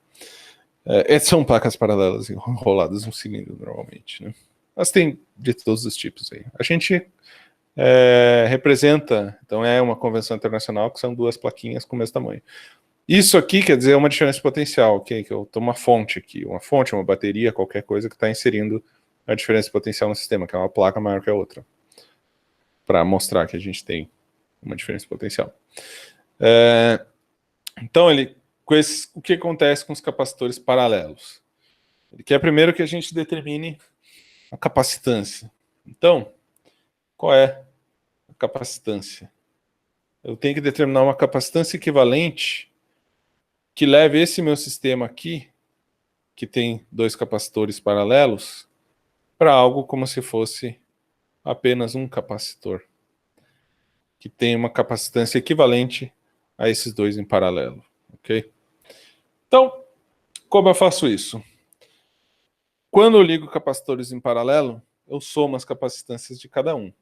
São placas paralelas enroladas em um cilindro normalmente, né? Mas tem de todos os tipos aí. A gente representa, então é uma convenção internacional que são duas plaquinhas com o mesmo tamanho. Isso aqui quer dizer uma diferença de potencial, ok? Que eu tô uma fonte aqui, uma fonte, uma bateria, qualquer coisa que está inserindo a diferença de potencial no sistema, que é uma placa maior que a outra, para mostrar que a gente tem uma diferença de potencial. Então, o que acontece com os capacitores paralelos? Ele quer primeiro que a gente determine a capacitância. Então, qual é a capacitância? Eu tenho que determinar uma capacitância equivalente que leve esse meu sistema aqui, que tem dois capacitores paralelos, para algo como se fosse apenas um capacitor, que tem uma capacitância equivalente a esses dois em paralelo, ok? Então, como eu faço isso? Quando eu ligo capacitores em paralelo, eu somo as capacitâncias de cada um.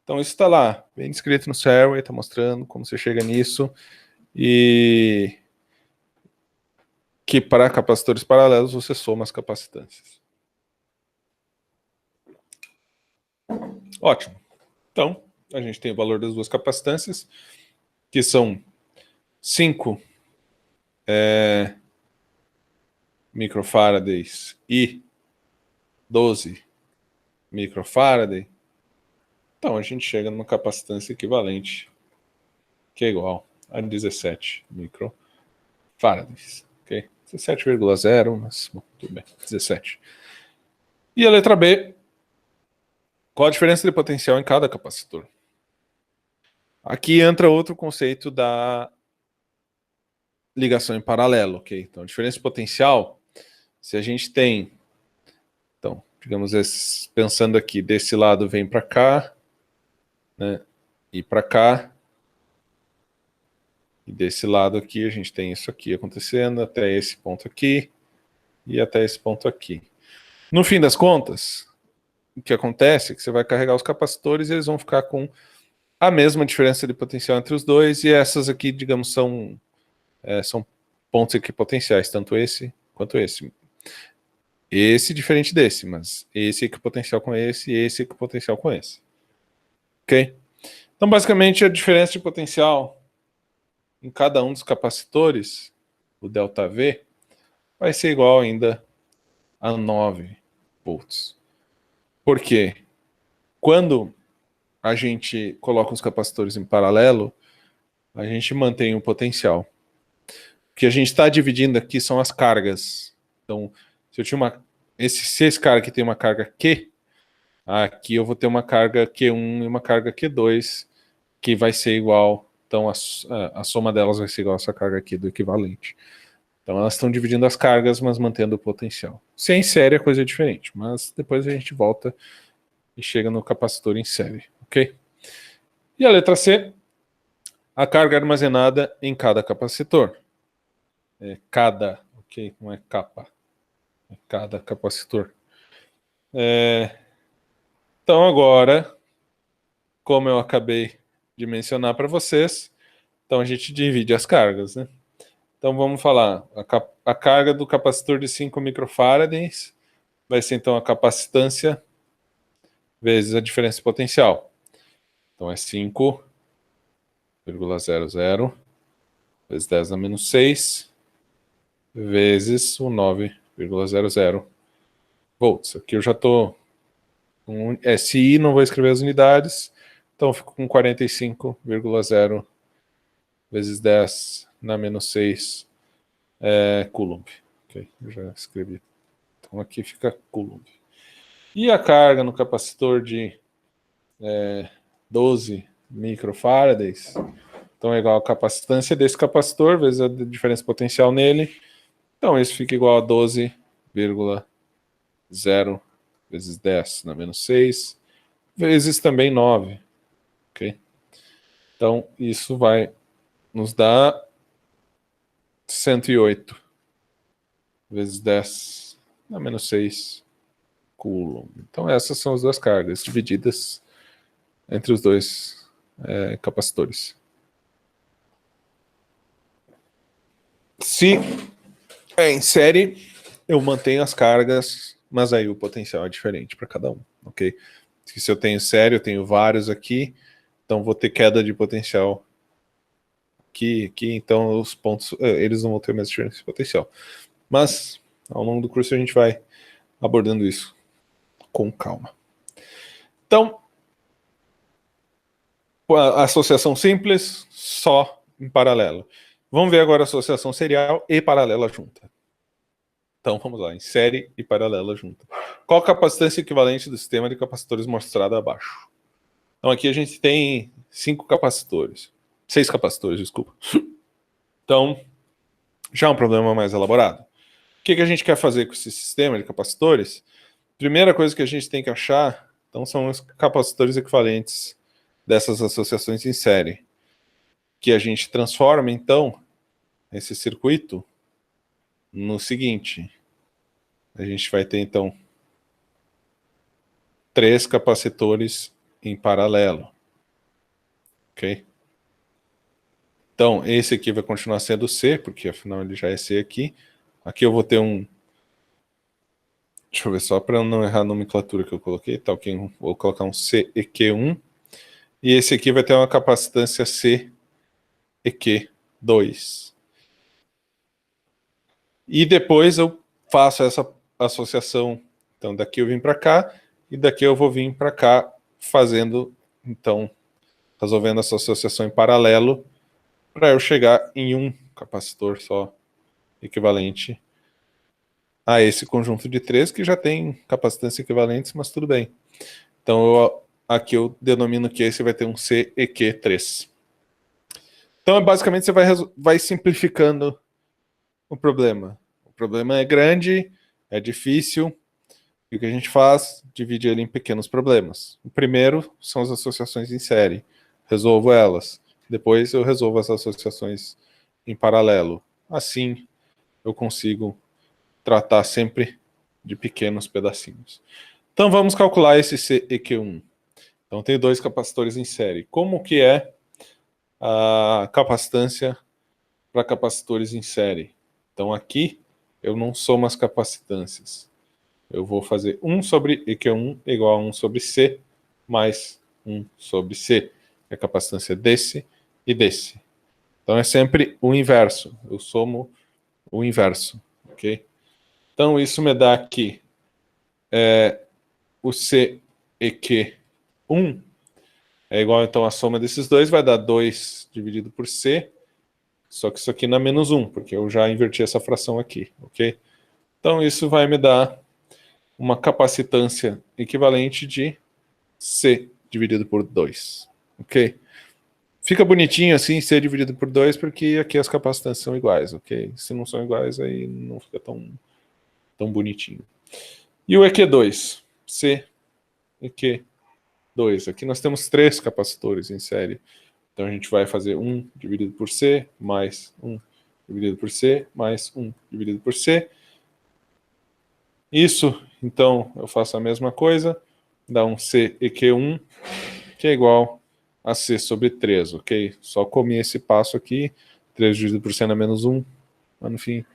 Então isso está lá, bem descrito no Serway, está mostrando como você chega nisso, e que para capacitores paralelos você soma as capacitâncias. Ótimo. Então, a gente tem o valor das duas capacitâncias, que são 5 microfarads e 12 microfarad. Então, a gente chega numa capacitância equivalente, que é igual a 17 microfarads. Ok? 17,0, mas bom, tudo bem, 17. E a letra B, qual a diferença de potencial em cada capacitor? Aqui entra outro conceito da ligação em paralelo, ok? Então, a diferença de potencial, se a gente tem, então, digamos, pensando aqui, desse lado vem para cá, né, e para cá, e desse lado aqui a gente tem isso aqui acontecendo, até esse ponto aqui, e até esse ponto aqui. No fim das contas, o que acontece é que você vai carregar os capacitores e eles vão ficar com a mesma diferença de potencial entre os dois, e essas aqui, digamos, são pontos equipotenciais, tanto esse quanto esse. Esse diferente desse, mas esse equipotencial com esse e esse equipotencial com esse. Ok? Então, basicamente, a diferença de potencial em cada um dos capacitores, o ΔV, vai ser igual ainda a 9 volts. Por quê? Quando a gente coloca os capacitores em paralelo, a gente mantém o potencial. O que a gente está dividindo aqui são as cargas. Então, se eu tinha se esse cara aqui tem uma carga Q, aqui eu vou ter uma carga Q1 e uma carga Q2, que vai ser igual, então a soma delas vai ser igual a essa carga aqui do equivalente. Então elas estão dividindo as cargas, mas mantendo o potencial. Se é em série é coisa diferente, mas depois a gente volta e chega no capacitor em série, ok? E a letra C, a carga armazenada em cada capacitor. Cada, ok? Não é capa. É cada capacitor. Então agora, como eu acabei de mencionar para vocês, então a gente divide as cargas, né? Então vamos falar, a carga do capacitor de 5 microfarads vai ser então a capacitância vezes a diferença potencial. Então é 5,00 vezes 10 a menos 6 vezes o 9,00 volts. Aqui eu já estou com SI, não vou escrever as unidades, então eu fico com 45,0 vezes 10 na menos 6 Coulomb. Ok, eu já escrevi. Então aqui fica Coulomb. E a carga no capacitor de 12 microfarads, então é igual a capacitância desse capacitor vezes a diferença potencial nele. Então isso fica igual a 12,0 vezes 10 na menos 6 vezes também 9. Ok? Então isso vai nos dar 108 vezes 10 na menos 6 Coulomb. Então essas são as duas cargas divididas entre os dois capacitores. Se é em série, eu mantenho as cargas, mas aí o potencial é diferente para cada um, ok? Se eu tenho série, eu tenho vários aqui, então vou ter queda de potencial aqui, então os pontos, eles não vão ter a mesma diferença de potencial. Mas, ao longo do curso, a gente vai abordando isso com calma. Então, a associação simples, só em paralelo. Vamos ver agora a associação serial e paralela junta. Então, vamos lá, em série e paralela junto. Qual a capacitância equivalente do sistema de capacitores mostrado abaixo? Então, aqui a gente tem 6 capacitores, desculpa. Então, já é um problema mais elaborado. O que a gente quer fazer com esse sistema de capacitores? Primeira coisa que a gente tem que achar, então, são os capacitores equivalentes dessas associações em série, que a gente transforma, então, esse circuito no seguinte. A gente vai ter, então, 3 capacitores em paralelo. Ok? Então, esse aqui vai continuar sendo C, porque afinal ele já é C aqui. Aqui eu vou ter um... Deixa eu ver só para não errar a nomenclatura que eu coloquei. Tá, okay. Vou colocar um CEQ1. E esse aqui vai ter uma capacitância CEQ2. E depois eu faço essa associação. Então, daqui eu vim para cá, e daqui eu vou vir para cá, fazendo, então, resolvendo essa associação em paralelo, para eu chegar em um capacitor só, equivalente a esse conjunto de 3, que já tem capacitância equivalentes, mas tudo bem. Então, aqui eu denomino que esse vai ter um CEQ3. Então, basicamente, você vai simplificando o problema. O problema é grande, é difícil, e o que a gente faz? Divide ele em pequenos problemas. O primeiro são as associações em série. Resolvo elas. Depois eu resolvo as associações em paralelo. Assim, eu consigo tratar sempre de pequenos pedacinhos. Então, vamos calcular esse CEQ1. Então, tem 2 capacitores em série. Como que é a capacitância para capacitores em série? Então, aqui, eu não somo as capacitâncias. Eu vou fazer 1 sobre EQ1 igual a 1 sobre C, mais 1 sobre C. É a capacitância desse e desse. Então, é sempre o inverso. Eu somo o inverso, ok? Então, isso me dá aqui o CEQ1 é igual, então, a soma desses dois vai dar 2 dividido por C, só que isso aqui não é menos 1, porque eu já inverti essa fração aqui, ok? Então, isso vai me dar uma capacitância equivalente de C dividido por 2, ok? Fica bonitinho assim, C dividido por 2, porque aqui as capacitâncias são iguais, ok? Se não são iguais, aí não fica tão bonitinho. E o EQ2? C, EQ2. Aqui nós temos 3 capacitores em série. Então a gente vai fazer 1 dividido por C, mais 1 dividido por C, mais 1 dividido por C. Isso, então, eu faço a mesma coisa, dá um CEQ1, que é igual a C sobre 3, ok? Só comi esse passo aqui, 3 dividido por C é menos 1, mas no fim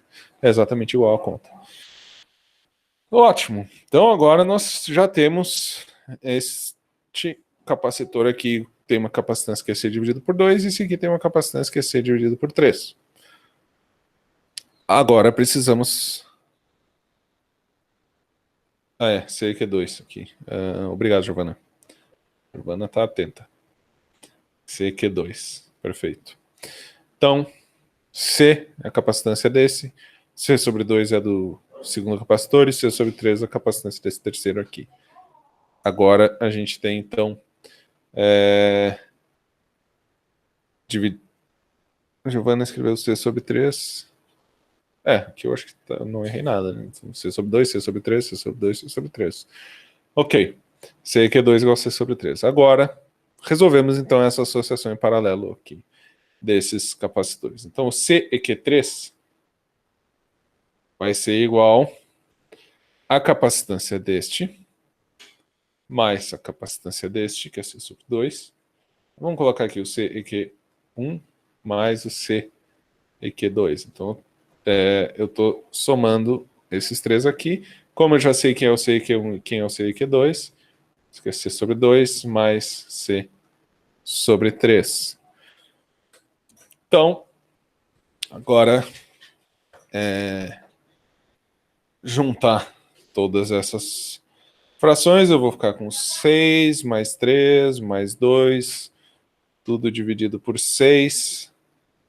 é exatamente igual a conta. Ótimo, então agora nós já temos este capacitor aqui, tem uma capacitância que é C dividido por 2, e esse aqui tem uma capacitância que é C dividido por 3. Agora precisamos... CEQ2 aqui. Obrigado, Giovana. Giovana está atenta. CEQ2, perfeito. Então, C é a capacitância desse, C sobre 2 é do segundo capacitor e C sobre 3 é a capacitância desse terceiro aqui. Agora a gente tem, então, Giovana escreveu C sobre 3. Aqui eu acho que não errei nada, né? Então, C sobre 2, C sobre 3, C sobre 2, C sobre 3. Ok. CEQ2 igual a C sobre 3. Agora, resolvemos então essa associação em paralelo aqui desses capacitores. Então, o CEQ3 vai ser igual à capacitância deste mais a capacitância deste, que é C sobre 2. Vamos colocar aqui o CEQ1 mais o CEQ2. Então, eu estou somando esses 3 aqui. Como eu já sei quem é o CEQ1 e quem é o CEQ2, isso aqui é C sobre 2 mais C sobre 3. Então, agora, juntar todas essas frações, eu vou ficar com 6 mais 3 mais 2, tudo dividido por 6,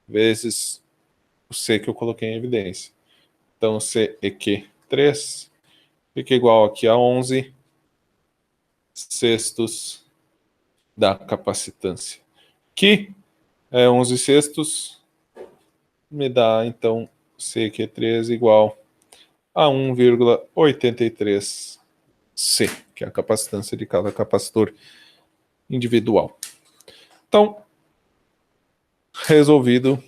vezes o C que eu coloquei em evidência. Então, CEQ 3 fica igual aqui a 11 sextos da capacitância, que 11 sextos me dá, então, CQ3 igual a 1,83 C, que é a capacitância de cada capacitor individual. Então, resolvido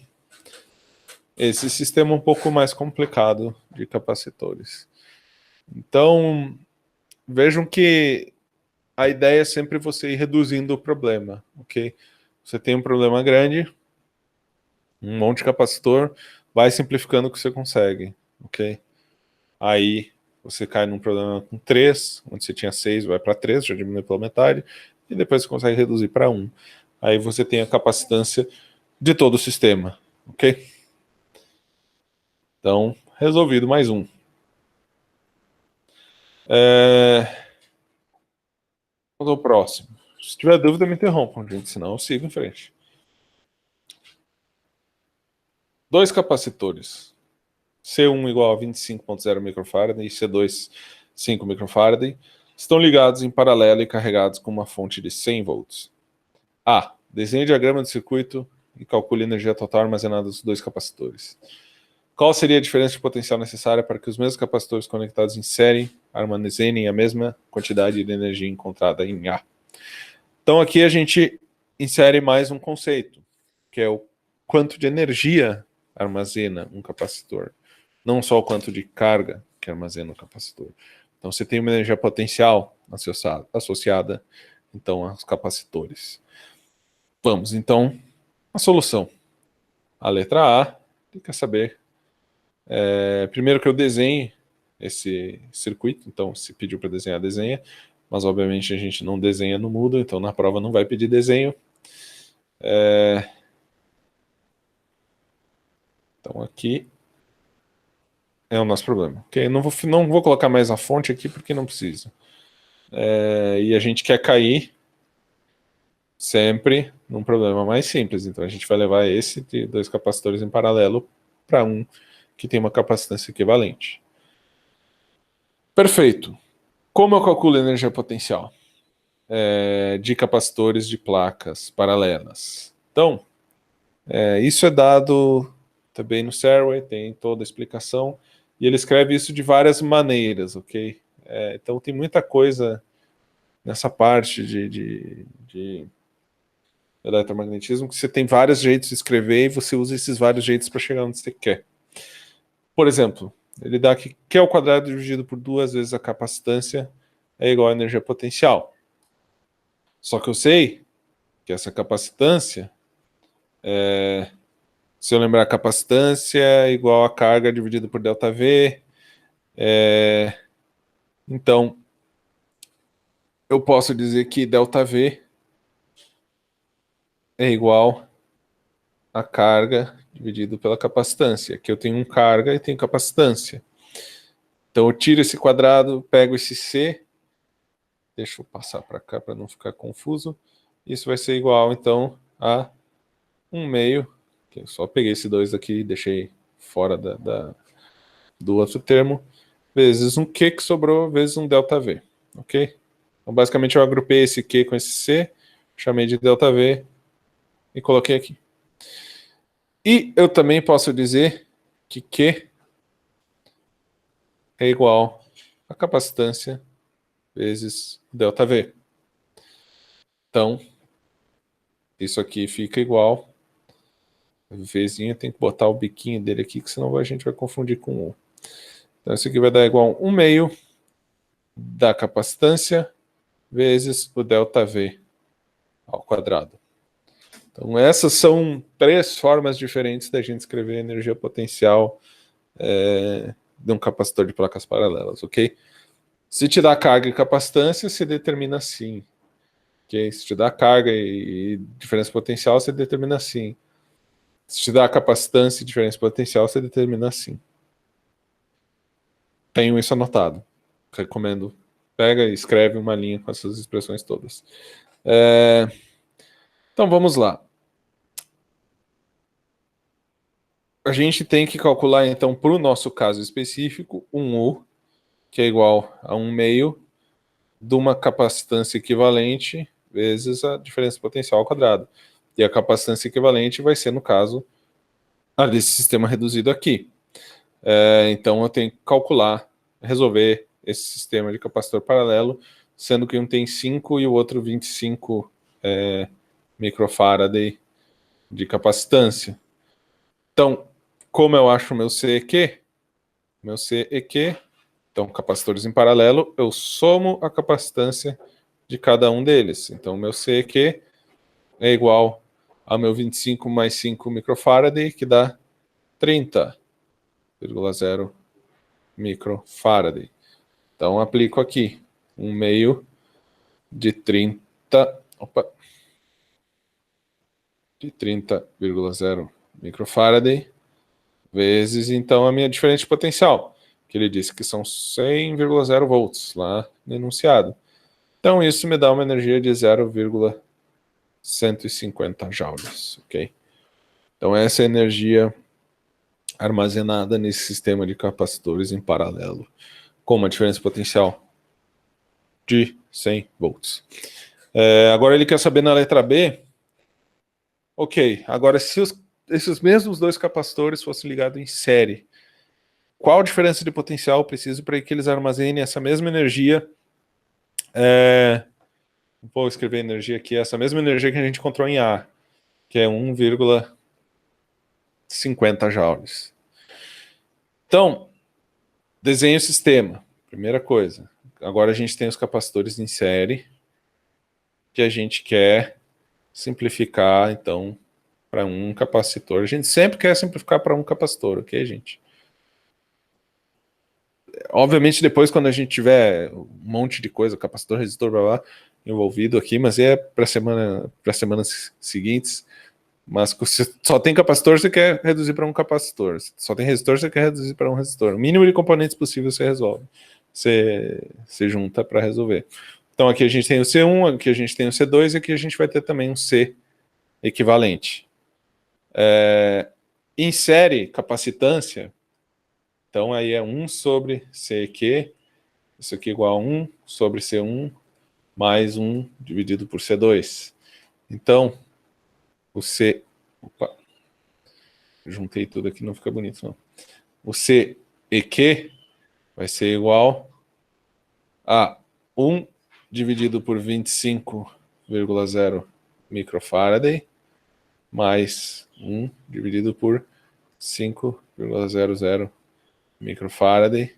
esse sistema um pouco mais complicado de capacitores. Então, vejam que a ideia é sempre você ir reduzindo o problema, ok? Você tem um problema grande, um monte de capacitor, vai simplificando o que você consegue, ok? Aí você cai num problema com 3, onde você tinha 6, vai para 3, já diminui pela metade, e depois você consegue reduzir para 1. Aí você tem a capacitância de todo o sistema, ok? Então, resolvido mais um. Vamos ao próximo. Se tiver dúvida, me interrompam, gente, senão eu sigo em frente. Dois capacitores, C1 igual a 25.0 microfarad e C2 5 microfarad, estão ligados em paralelo e carregados com uma fonte de 100 volts. A. Desenhe o diagrama do circuito e calcule a energia total armazenada dos dois capacitores. Qual seria a diferença de potencial necessária para que os mesmos capacitores conectados em série armazenem a mesma quantidade de energia encontrada em A? Então aqui a gente insere mais um conceito, que é o quanto de energia armazena um capacitor, não só o quanto de carga que armazena o capacitor. Então você tem uma energia potencial associada então aos capacitores. Vamos então à solução. A letra A, tem que saber primeiro que eu desenhe esse circuito, então se pediu para desenhar, desenha, mas obviamente a gente não desenha no Moodle, então na prova não vai pedir desenho. Então aqui é o nosso problema. Okay? Não vou colocar mais a fonte aqui porque não precisa. E a gente quer cair sempre num problema mais simples, então a gente vai levar esse de dois capacitores em paralelo para um que tem uma capacitância equivalente. Perfeito. Como eu calculo a energia potencial de capacitores de placas paralelas? Então, isso é dado também no Serway, tem toda a explicação, e ele escreve isso de várias maneiras, ok? Então tem muita coisa nessa parte de eletromagnetismo que você tem vários jeitos de escrever e você usa esses vários jeitos para chegar onde você quer. Por exemplo, ele dá que Q ao quadrado dividido por 2 vezes a capacitância é igual à energia potencial. Só que eu sei que essa capacitância, se eu lembrar, a capacitância é igual a carga dividido por ΔV. Então, eu posso dizer que ΔV é igual a carga dividido pela capacitância, que eu tenho um carga e tenho capacitância. Então eu tiro esse quadrado, pego esse C, deixa eu passar para cá para não ficar confuso, isso vai ser igual então a 1/2, que eu só peguei esse 2 aqui e deixei fora do outro termo, vezes um Q que sobrou, vezes um ΔV, ok? Então basicamente eu agrupei esse Q com esse C, chamei de ΔV e coloquei aqui. E eu também posso dizer que Q é igual a capacitância vezes ΔV. Então, isso aqui fica igual. O Vzinho tem que botar o biquinho dele aqui, que senão a gente vai confundir com 1. Então, isso aqui vai dar igual a 1/2 da capacitância vezes o ΔV ao quadrado. Então, essas são 3 formas diferentes da gente escrever a energia potencial de um capacitor de placas paralelas, ok? Se te dá carga e capacitância, se determina assim. Okay? Se te dá carga e diferença potencial, você determina assim. Se te dá capacitância e diferença potencial, você determina assim. Tenho isso anotado. Recomendo. Pega e escreve uma linha com essas expressões todas. Então vamos lá. A gente tem que calcular, então, para o nosso caso específico, um U que é igual a 1 meio de uma capacitância equivalente vezes a diferença potencial ao quadrado. E a capacitância equivalente vai ser, no caso, a desse sistema reduzido aqui. Então eu tenho que calcular, resolver esse sistema de capacitor paralelo, sendo que um tem 5 e o outro 25 microfarad de capacitância. Então, como eu acho o meu CEQ? Meu CEQ, então capacitores em paralelo, eu somo a capacitância de cada um deles. Então, meu CEQ é igual ao meu 25 mais 5 microfarad, que dá 30,0 microfarad. Então, aplico aqui 1 meio de 30,0 microfarad vezes, então, a minha diferença de potencial, que ele disse que são 100,0 volts, lá no enunciado. Então, isso me dá uma energia de 0,150 joules, ok? Então, essa é a energia armazenada nesse sistema de capacitores em paralelo, com uma diferença potencial de 100 volts. Agora ele quer saber na letra B, ok, agora se esses mesmos dois capacitores fossem ligados em série, qual a diferença de potencial preciso para que eles armazenem essa mesma energia? Vou escrever energia aqui, essa mesma energia que a gente encontrou em A, que é 1,50 joules. Então, desenho o sistema, primeira coisa. Agora a gente tem os capacitores em série, que a gente quer simplificar, então, para um capacitor. A gente sempre quer simplificar para um capacitor, ok, gente? Obviamente, depois, quando a gente tiver um monte de coisa, capacitor, resistor, blá, blá, envolvido aqui, mas é para semanas seguintes. Mas se só tem capacitor, você quer reduzir para um capacitor. Se só tem resistor, você quer reduzir para um resistor. O mínimo de componentes possível você resolve. Você junta para resolver. Então aqui a gente tem o C1, aqui a gente tem o C2 e aqui a gente vai ter também um C equivalente. Em série, capacitância, então aí é 1 sobre CQ, isso aqui é igual a 1 sobre C1 mais 1 dividido por C2. Então, o C... Opa, juntei tudo aqui, não fica bonito não. O CEQ vai ser igual a 1 dividido por 25,0 microfarad mais 1 dividido por 5,00 microfarad,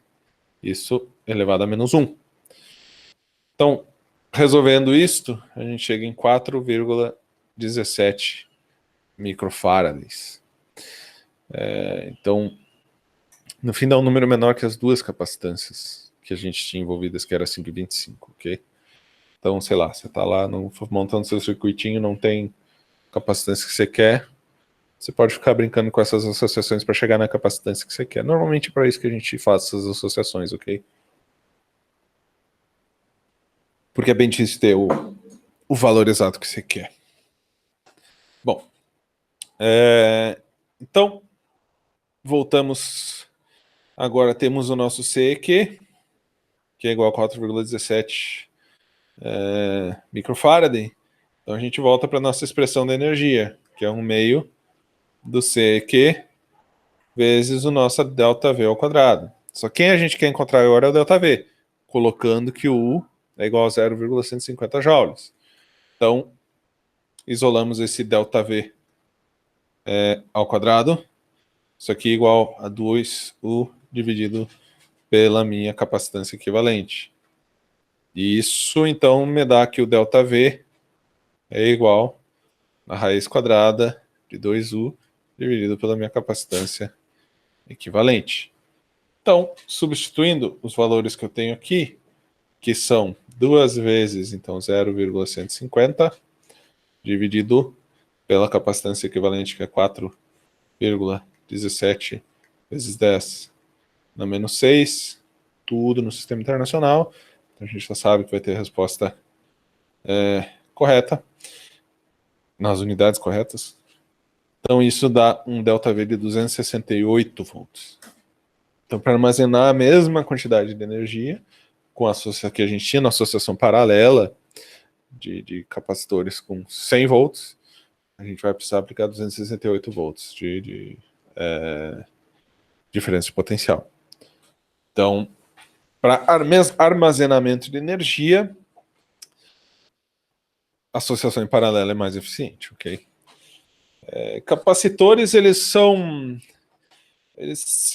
isso elevado a menos 1. Então, resolvendo isto, a gente chega em 4,17 microfarads. Então, no fim dá um número menor que as duas capacitâncias que a gente tinha envolvidas, que era 5,25, ok? Então, sei lá, você está lá montando seu circuitinho, não tem capacitância que você quer, você pode ficar brincando com essas associações para chegar na capacitância que você quer. Normalmente é para isso que a gente faz essas associações, ok? Porque é bem difícil ter o valor exato que você quer. Bom, então, voltamos. Agora temos o nosso CEQ, que é igual a 4,17 microfarad. Então a gente volta para a nossa expressão da energia, que é 1 meio do CEQ vezes o nosso ΔV ao quadrado. Só que quem a gente quer encontrar agora é o ΔV, colocando que o U é igual a 0,150 joules. Então, isolamos esse ΔV ao quadrado. Isso aqui é igual a 2U dividido pela minha capacitância equivalente. E isso, então, me dá que o ΔV é igual a raiz quadrada de 2U dividido pela minha capacitância equivalente. Então, substituindo os valores que eu tenho aqui, que são 2 vezes, então, 0,150, dividido pela capacitância equivalente, que é 4,17 vezes 10 na menos 6, tudo no sistema internacional. Então, a gente já sabe que vai ter a resposta correta, nas unidades corretas. Então, isso dá um ΔV de 268 volts. Então, para armazenar a mesma quantidade de energia, com a associação que a gente tinha na associação paralela de capacitores com 100 volts, a gente vai precisar aplicar 268 volts de diferença de potencial. Então, para armazenamento de energia, a associação em paralelo é mais eficiente, ok? Capacitores, eles são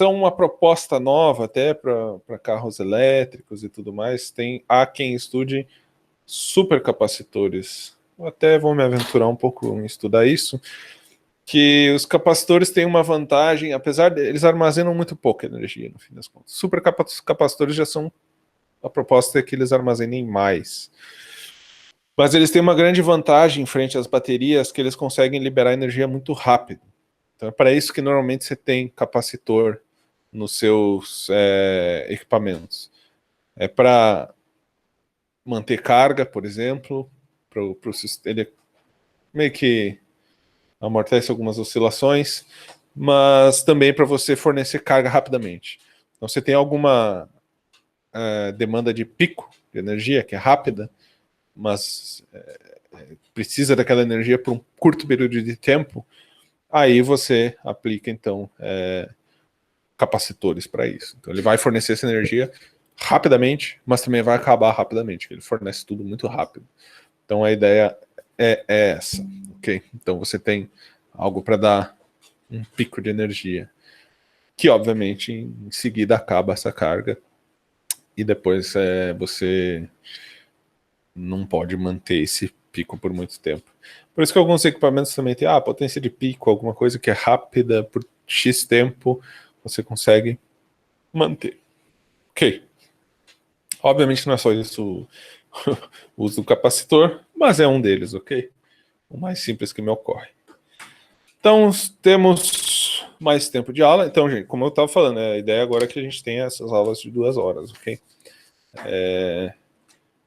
uma proposta nova até para carros elétricos e tudo mais. Há quem estude supercapacitores. Eu até vou me aventurar um pouco em estudar isso, que os capacitores têm uma vantagem, apesar de eles armazenam muito pouca energia, no fim das contas. Supercapacitores já são, a proposta é que eles armazenem mais. Mas eles têm uma grande vantagem em frente às baterias, que eles conseguem liberar energia muito rápido. Então é para isso que normalmente você tem capacitor nos seus equipamentos. É para manter carga, por exemplo, ele meio que amortece algumas oscilações, mas também para você fornecer carga rapidamente. Então você tem alguma demanda de pico de energia, que é rápida, mas precisa daquela energia por um curto período de tempo, aí você aplica, então, capacitores para isso. Então, ele vai fornecer essa energia rapidamente, mas também vai acabar rapidamente, ele fornece tudo muito rápido. Então, a ideia é essa, ok? Então, você tem algo para dar um pico de energia, que, obviamente, em seguida acaba essa carga, e depois você não pode manter esse pico por muito tempo. Por isso que alguns equipamentos também têm potência de pico, alguma coisa que é rápida por X tempo, você consegue manter. Ok. Obviamente não é só isso o uso do capacitor, mas é um deles, ok? O mais simples que me ocorre. Então, temos mais tempo de aula. Então, gente, como eu estava falando, a ideia agora é que a gente tenha essas aulas de 2 horas, ok?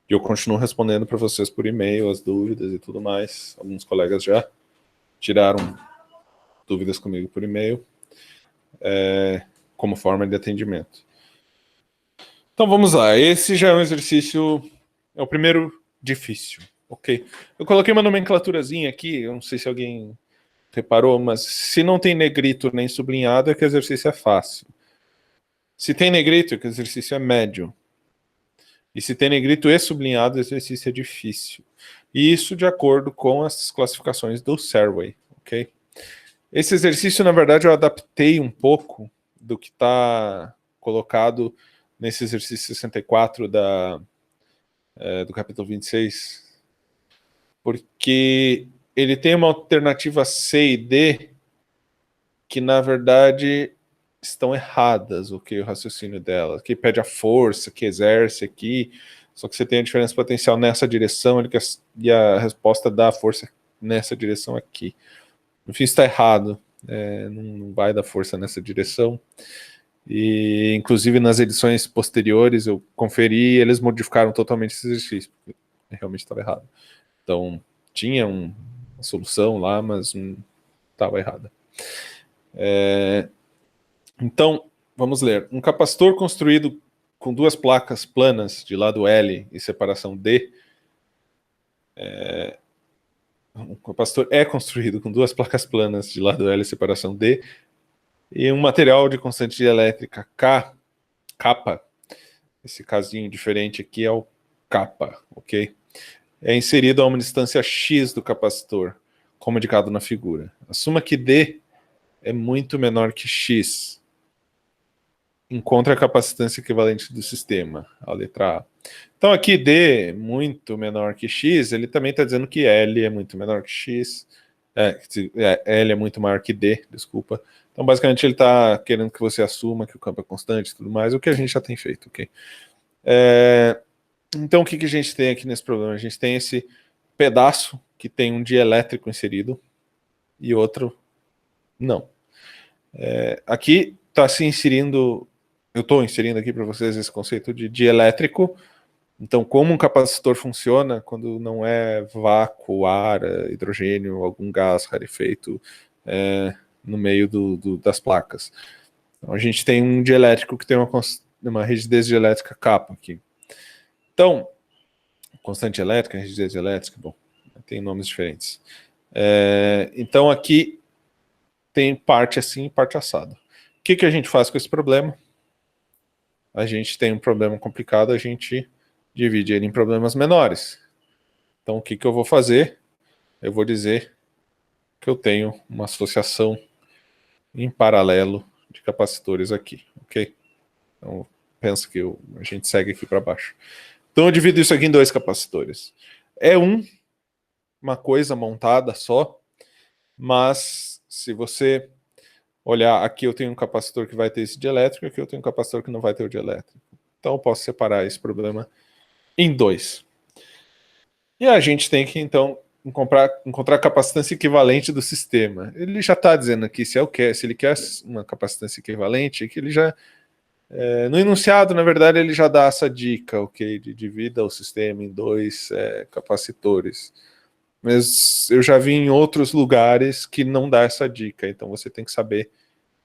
Eu continuo respondendo para vocês por e-mail as dúvidas e tudo mais. Alguns colegas já tiraram dúvidas comigo por e-mail, como forma de atendimento. Então vamos lá, esse já é um exercício, é o primeiro difícil, ok? Eu coloquei uma nomenclaturazinha aqui, eu não sei se alguém reparou, mas se não tem negrito nem sublinhado é que o exercício é fácil. Se tem negrito é que o exercício é médio. E se tem negrito e sublinhado, o exercício é difícil. E isso de acordo com as classificações do Serway, ok? Esse exercício, na verdade, eu adaptei um pouco do que está colocado nesse exercício 64 do capítulo 26, porque ele tem uma alternativa C e D que, na verdade, estão erradas, o raciocínio dela, que pede a força, que exerce aqui, só que você tem a diferença potencial nessa direção e a resposta dá a força nessa direção aqui. Enfim, está errado, não vai dar força nessa direção. E, inclusive, nas edições posteriores, eu conferi e eles modificaram totalmente esse exercício, porque realmente estava errado. Então, tinha uma solução lá, mas estava errada. Então, vamos ler. Um capacitor construído com 2 placas planas de lado L e separação D. Um capacitor é construído com 2 placas planas de lado L e separação D e um material de constante elétrica kappa. Esse casinho diferente aqui é o kappa, ok? É inserido a uma distância x do capacitor, como indicado na figura. Assuma que D é muito menor que x. Encontre a capacitância equivalente do sistema, a letra A. Então aqui D muito menor que X, ele também está dizendo que L é muito menor que X, L é muito maior que D, desculpa. Então basicamente ele está querendo que você assuma que o campo é constante e tudo mais, o que a gente já tem feito, ok? Então o que a gente tem aqui nesse problema? A gente tem esse pedaço que tem um dielétrico inserido e outro não. Aqui está se inserindo, eu estou inserindo aqui para vocês esse conceito de dielétrico. Então, como um capacitor funciona quando não é vácuo, ar, hidrogênio, algum gás rarefeito no meio das placas. Então, a gente tem um dielétrico que tem uma rigidez dielétrica kappa aqui. Então, constante elétrica, rigidez elétrica, bom, tem nomes diferentes. Então, aqui tem parte assim e parte assada. O que a gente faz com esse problema? A gente tem um problema complicado, a gente divide ele em problemas menores. Então, o que eu vou fazer? Eu vou dizer que eu tenho uma associação em paralelo de capacitores aqui, ok? Então, pensa que a gente segue aqui para baixo. Então, eu divido isso aqui em dois capacitores. É uma coisa montada só, mas se você olhar aqui, eu tenho um capacitor que vai ter esse dielétrico, aqui eu tenho um capacitor que não vai ter o dielétrico. Então, eu posso separar esse problema em dois. E a gente tem que, então, encontrar a capacitância equivalente do sistema. Ele já está dizendo aqui se ele quer uma capacitância equivalente, que ele já... no enunciado, na verdade, ele já dá essa dica, ok? Divida o sistema em dois capacitores. Mas eu já vi em outros lugares que não dá essa dica, então você tem que saber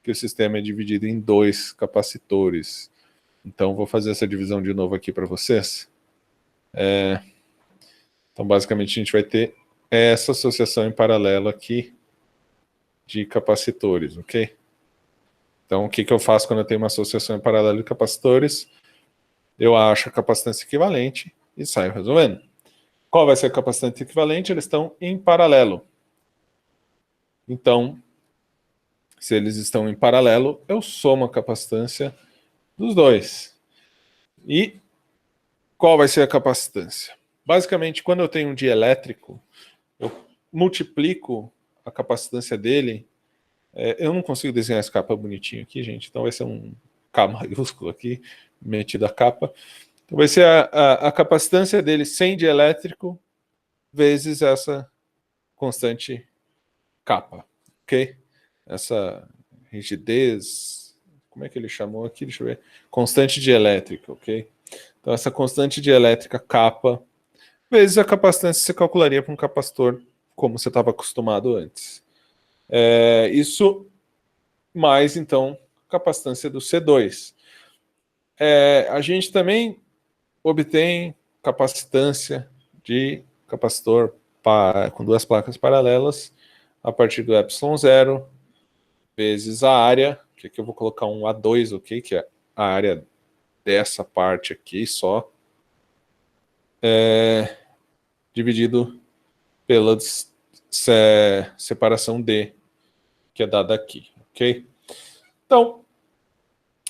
que o sistema é dividido em dois capacitores. Então, vou fazer essa divisão de novo aqui para vocês. Então, basicamente, a gente vai ter essa associação em paralelo aqui de capacitores, ok? Então, o que eu faço quando eu tenho uma associação em paralelo de capacitores? Eu acho a capacitância equivalente e saio resolvendo. Qual vai ser a capacitância equivalente? Eles estão em paralelo. Então, se eles estão em paralelo, eu somo a capacitância dos dois. E qual vai ser a capacitância? Basicamente, quando eu tenho um dielétrico, eu multiplico a capacitância dele. Eu não consigo desenhar essa capa bonitinho aqui, gente, então vai ser um K maiúsculo aqui, metido a capa. Então vai ser a capacitância dele sem dielétrico vezes essa constante kappa, ok? Essa rigidez, como é que ele chamou aqui? Deixa eu ver. Constante dielétrica, ok? Então essa constante dielétrica kappa vezes a capacitância que você calcularia para um capacitor como você estava acostumado antes. Isso mais, então, capacitância do C2. A gente também obtém capacitância de capacitor com duas placas paralelas a partir do ε0 vezes a área, que aqui eu vou colocar um A2, ok? Que é a área dessa parte aqui só, dividido pela separação D, que é dada aqui, ok? Então,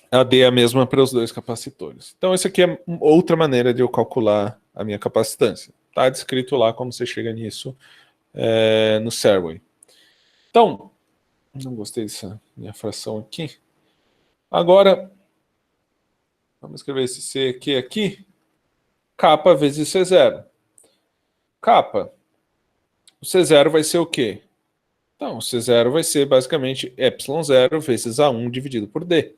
a D é a mesma para os dois capacitores. Então, essa aqui é outra maneira de eu calcular a minha capacitância. Está descrito lá como você chega nisso no Serway. Então, não gostei dessa minha fração aqui. Agora, vamos escrever esse C aqui. Kappa vezes C0. Kappa. O C0 vai ser o quê? Então, o C0 vai ser basicamente ε0 vezes A1 dividido por D.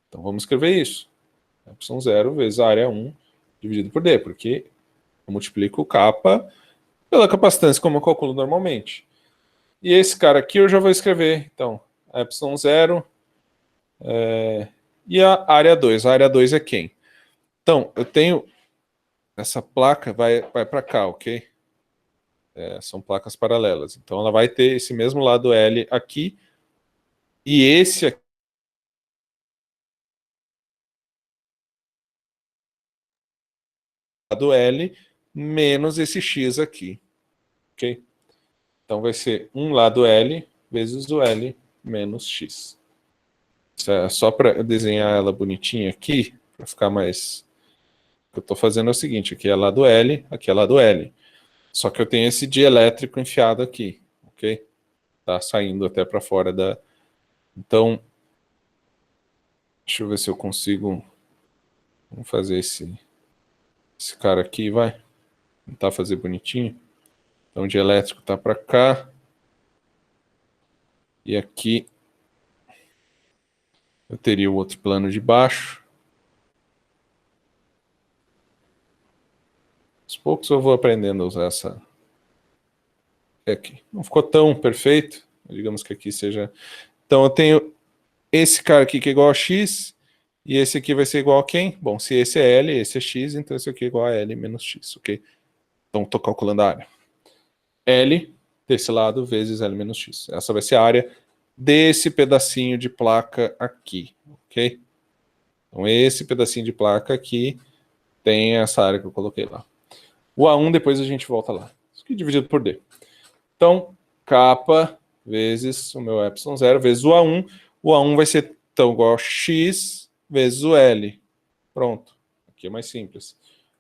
Então, vamos escrever isso. ε0 vezes a área 1 dividido por D, porque eu multiplico o kappa pela capacitância, como eu calculo normalmente. E esse cara aqui eu já vou escrever, então, ε0 e a área 2. A área 2 é quem? Então, eu tenho essa placa, vai para cá, ok? São placas paralelas. Então, ela vai ter esse mesmo lado L aqui, e esse aqui lado L menos esse X aqui, ok? Então, vai ser um lado L vezes o L menos X. Só para desenhar ela bonitinha aqui, para ficar mais... O que eu estou fazendo é o seguinte, aqui é lado L, aqui é lado L. Só que eu tenho esse dielétrico enfiado aqui, ok? Tá saindo até para fora da... Então, deixa eu ver se eu consigo... Vamos fazer esse cara aqui, vai. Tentar fazer bonitinho. Então, o dielétrico tá para cá. E aqui eu teria o outro plano de baixo. Aos poucos eu vou aprendendo a usar essa... Aqui. Não ficou tão perfeito. Digamos que aqui seja... Então eu tenho esse cara aqui que é igual a x, e esse aqui vai ser igual a quem? Bom, se esse é L, esse é x, então esse aqui é igual a L menos x, ok? Então, estou calculando a área. L desse lado vezes L menos x. Essa vai ser a área desse pedacinho de placa aqui, ok? Então, esse pedacinho de placa aqui tem essa área que eu coloquei lá. O A1 depois a gente volta lá. Isso aqui dividido por D. Então, kappa vezes o meu ε0 vezes o A1. O A1 vai ser então igual a x vezes o L. Pronto. Aqui é mais simples.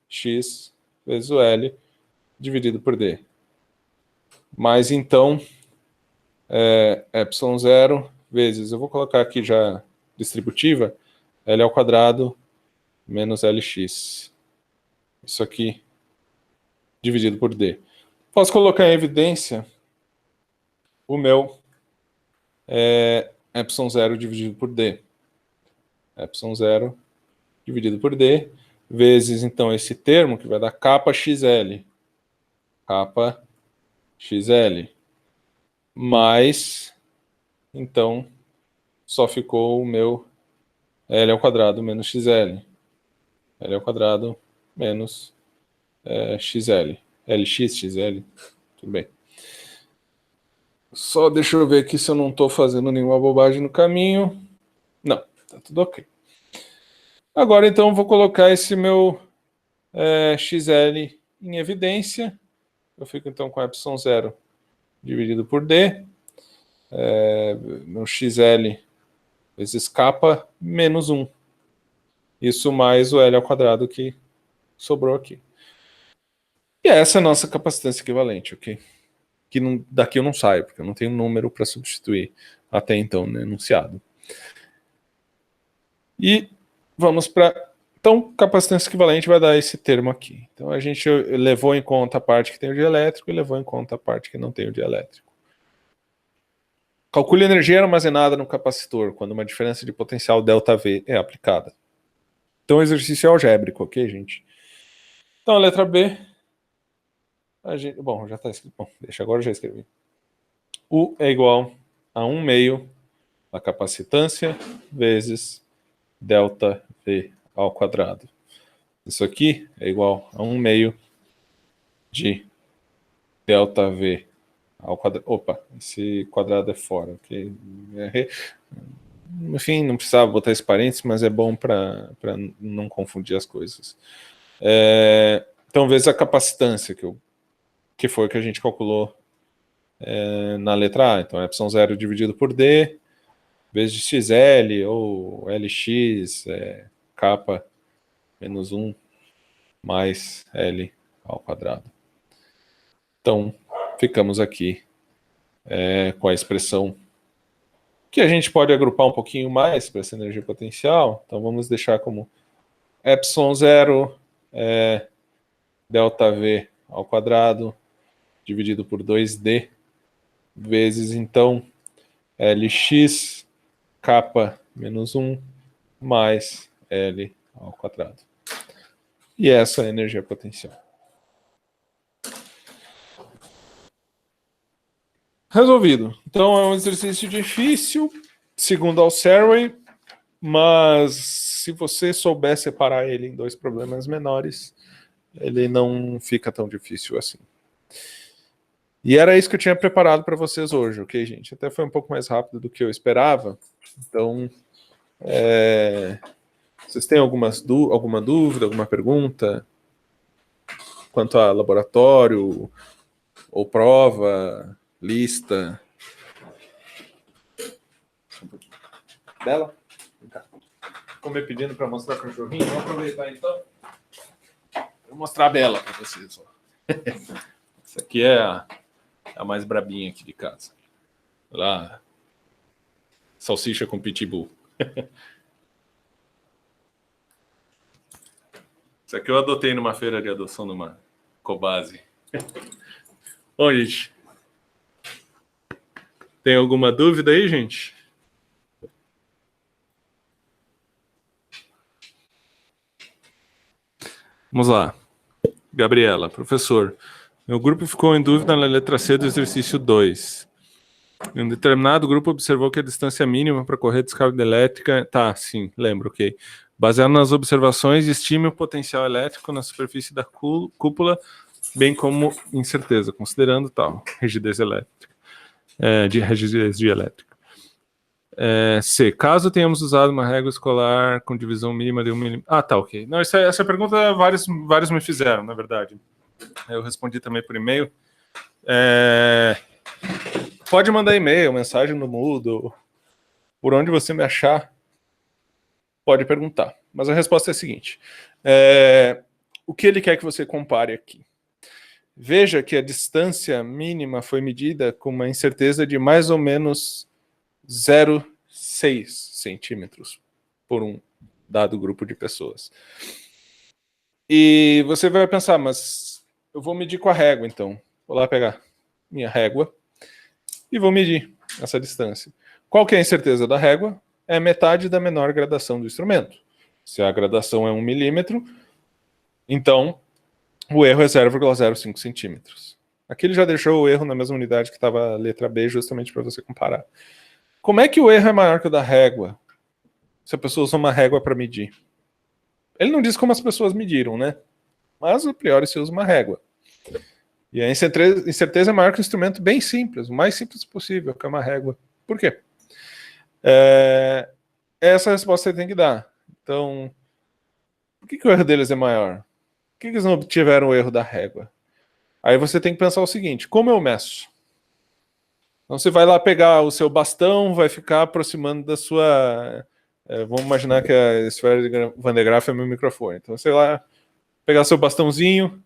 X vezes o L dividido por D. Mas então, ε0 vezes, eu vou colocar aqui já distributiva, L ao quadrado menos Lx. Isso aqui dividido por D. Posso colocar em evidência o meu ε0 dividido por D. ε0 dividido por D, vezes, então, esse termo, que vai dar kappa xl. Kappa xl. Mais, então, só ficou o meu L ao quadrado menos xl. L ao quadrado menos xl. Lx, xl. Tudo bem. Só deixa eu ver aqui se eu não estou fazendo nenhuma bobagem no caminho. Não, tá tudo ok. Agora, então, vou colocar esse meu xl em evidência. Eu fico, então, com ε0 dividido por D. Meu xl vezes kappa menos 1. Isso mais o L ao quadrado que sobrou aqui. E essa é a nossa capacitância equivalente, ok? Que não, daqui eu não saio, porque eu não tenho número para substituir até então no enunciado. E vamos para... Então, capacitância equivalente vai dar esse termo aqui. Então, a gente levou em conta a parte que tem o dielétrico e levou em conta a parte que não tem o dielétrico. Calcule a energia armazenada no capacitor quando uma diferença de potencial ΔV é aplicada. Então, o exercício é algébrico, ok, gente? Então, a letra B... Bom, já está escrito. Bom, deixa, agora eu já escrevi. U é igual a 1 meio da capacitância vezes ΔV ao quadrado. Isso aqui é igual a 1 meio de ΔV ao quadrado. Opa, esse quadrado é fora, ok? Enfim, não precisava botar esse parênteses, mas é bom para não confundir as coisas. Então, vezes a capacitância, que foi o que a gente calculou na letra A. Então, ε0 dividido por D, vezes xl, ou Lx, kappa menos 1, mais L ao quadrado. Então, ficamos aqui com a expressão que a gente pode agrupar um pouquinho mais para essa energia potencial. Então, vamos deixar como ε0 ΔV ao quadrado dividido por 2D vezes, então, Lx kappa menos 1 mais L ao quadrado. E essa é a energia potencial. Resolvido. Então é um exercício difícil, segundo Alserway, mas se você souber separar ele em dois problemas menores, ele não fica tão difícil assim. E era isso que eu tinha preparado para vocês hoje, ok, gente? Até foi um pouco mais rápido do que eu esperava. Então, vocês têm alguma dúvida, alguma pergunta quanto a laboratório ou prova, lista? Bela? Ficou me pedindo para mostrar o cachorrinho. Vamos aproveitar então. Vou mostrar a Bela para vocês. Ó. Essa aqui é a mais brabinha aqui de casa. Olha lá. Salsicha com pitbull. Isso aqui eu adotei numa feira de adoção numa Cobase. Bom, gente. Tem alguma dúvida aí, gente? Vamos lá. Gabriela, professor. Meu grupo ficou em dúvida na letra C do exercício 2. Em um determinado grupo observou que a distância mínima para correr descarga elétrica... Tá, sim, lembro, ok. Baseado nas observações, estime o potencial elétrico na superfície da cúpula, bem como incerteza, considerando tal, rigidez elétrica. De rigidez dielétrica. C. Caso tenhamos usado uma régua escolar com divisão mínima de 1 milímetro... Ah, tá, ok. Não, essa pergunta vários me fizeram, na verdade. Eu respondi também por e-mail. Pode mandar e-mail, mensagem no Moodle, por onde você me achar, pode perguntar. Mas a resposta é a seguinte. O que ele quer que você compare aqui? Veja que a distância mínima foi medida com uma incerteza de mais ou menos 0,6 centímetros por um dado grupo de pessoas. E você vai pensar, mas eu vou medir com a régua, então. Vou lá pegar minha régua e vou medir essa distância. Qual que é a incerteza da régua? É metade da menor gradação do instrumento. Se a gradação é 1 milímetro, então o erro é 0,05 centímetros. Aqui ele já deixou o erro na mesma unidade que estava a letra B, justamente para você comparar. Como é que o erro é maior que o da régua? Se a pessoa usa uma régua para medir. Ele não diz como as pessoas mediram, né? Mas, a priori, se usa uma régua. E a incerteza é maior que um instrumento bem simples, o mais simples possível, que é uma régua. Por quê? Essa resposta você tem que dar. Então, por que o erro deles é maior? Por que eles não obtiveram o erro da régua? Aí você tem que pensar o seguinte, como eu meço? Então você vai lá pegar o seu bastão, vai ficar aproximando da sua... vamos imaginar que a esfera de Van de Graaff é meu microfone. Então você vai lá pegar seu bastãozinho,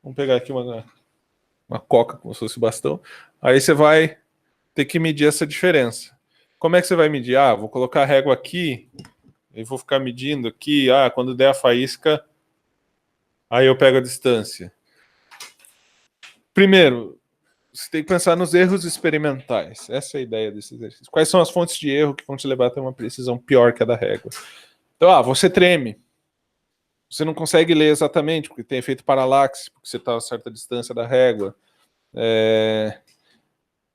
vamos pegar aqui uma coca como se fosse bastão, aí você vai ter que medir essa diferença. Como é que você vai medir? Vou colocar a régua aqui, e vou ficar medindo aqui, quando der a faísca, aí eu pego a distância. Primeiro, você tem que pensar nos erros experimentais. Essa é a ideia desse exercício. Quais são as fontes de erro que vão te levar a ter uma precisão pior que a da régua? Então, você treme. Você não consegue ler exatamente, porque tem efeito paralaxe, porque você está a certa distância da régua.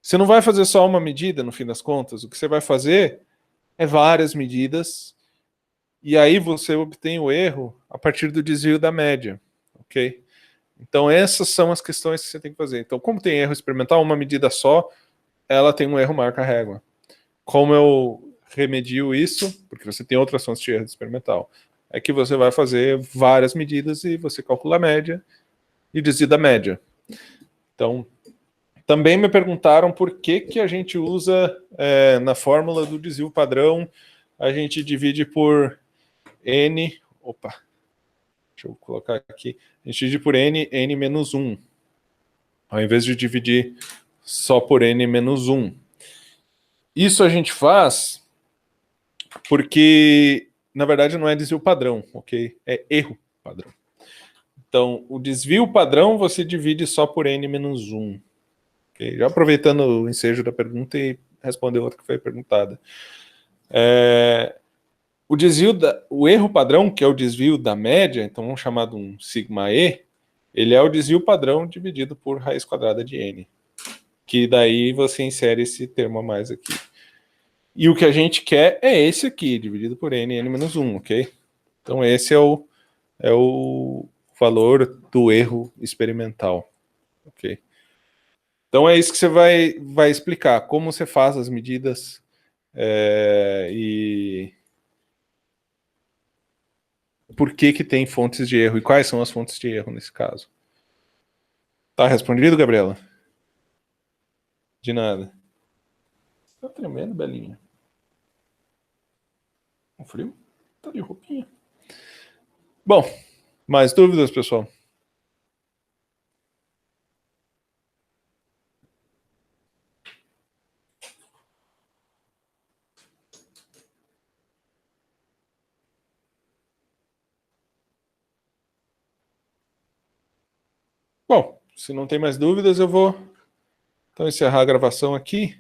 Você não vai fazer só uma medida, no fim das contas. O que você vai fazer é várias medidas, e aí você obtém o erro a partir do desvio da média. Ok? Então essas são as questões que você tem que fazer. Então, como tem erro experimental, uma medida só, ela tem um erro maior que a régua. Como eu remedio isso, porque você tem outras fontes de erro experimental, é que você vai fazer várias medidas e você calcula a média e desvia da média. Então, também me perguntaram por que a gente usa, na fórmula do desvio padrão, a gente divide por N... Opa! Deixa eu colocar aqui. A gente divide por N menos 1. Ao invés de dividir só por N menos 1. Isso a gente faz porque, na verdade, não é desvio padrão, ok? É erro padrão. Então, o desvio padrão você divide só por N menos 1. Okay? Já aproveitando o ensejo da pergunta e respondendo outra que foi perguntada. O erro padrão, que é o desvio da média, então vamos chamar de um sigma E, ele é o desvio padrão dividido por raiz quadrada de N. Que daí você insere esse termo a mais aqui. E o que a gente quer é esse aqui, dividido por N menos 1, ok? Então esse é o valor do erro experimental, ok? Então é isso que você vai explicar, como você faz as medidas e por que tem fontes de erro e quais são as fontes de erro nesse caso. Tá respondido, Gabriela? De nada. Tá tremendo, Belinha. Com frio? Tá de roupinha. Bom, mais dúvidas, pessoal? Bom, se não tem mais dúvidas, eu vou então encerrar a gravação aqui.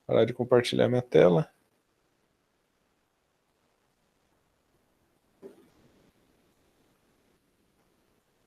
Parar de compartilhar minha tela.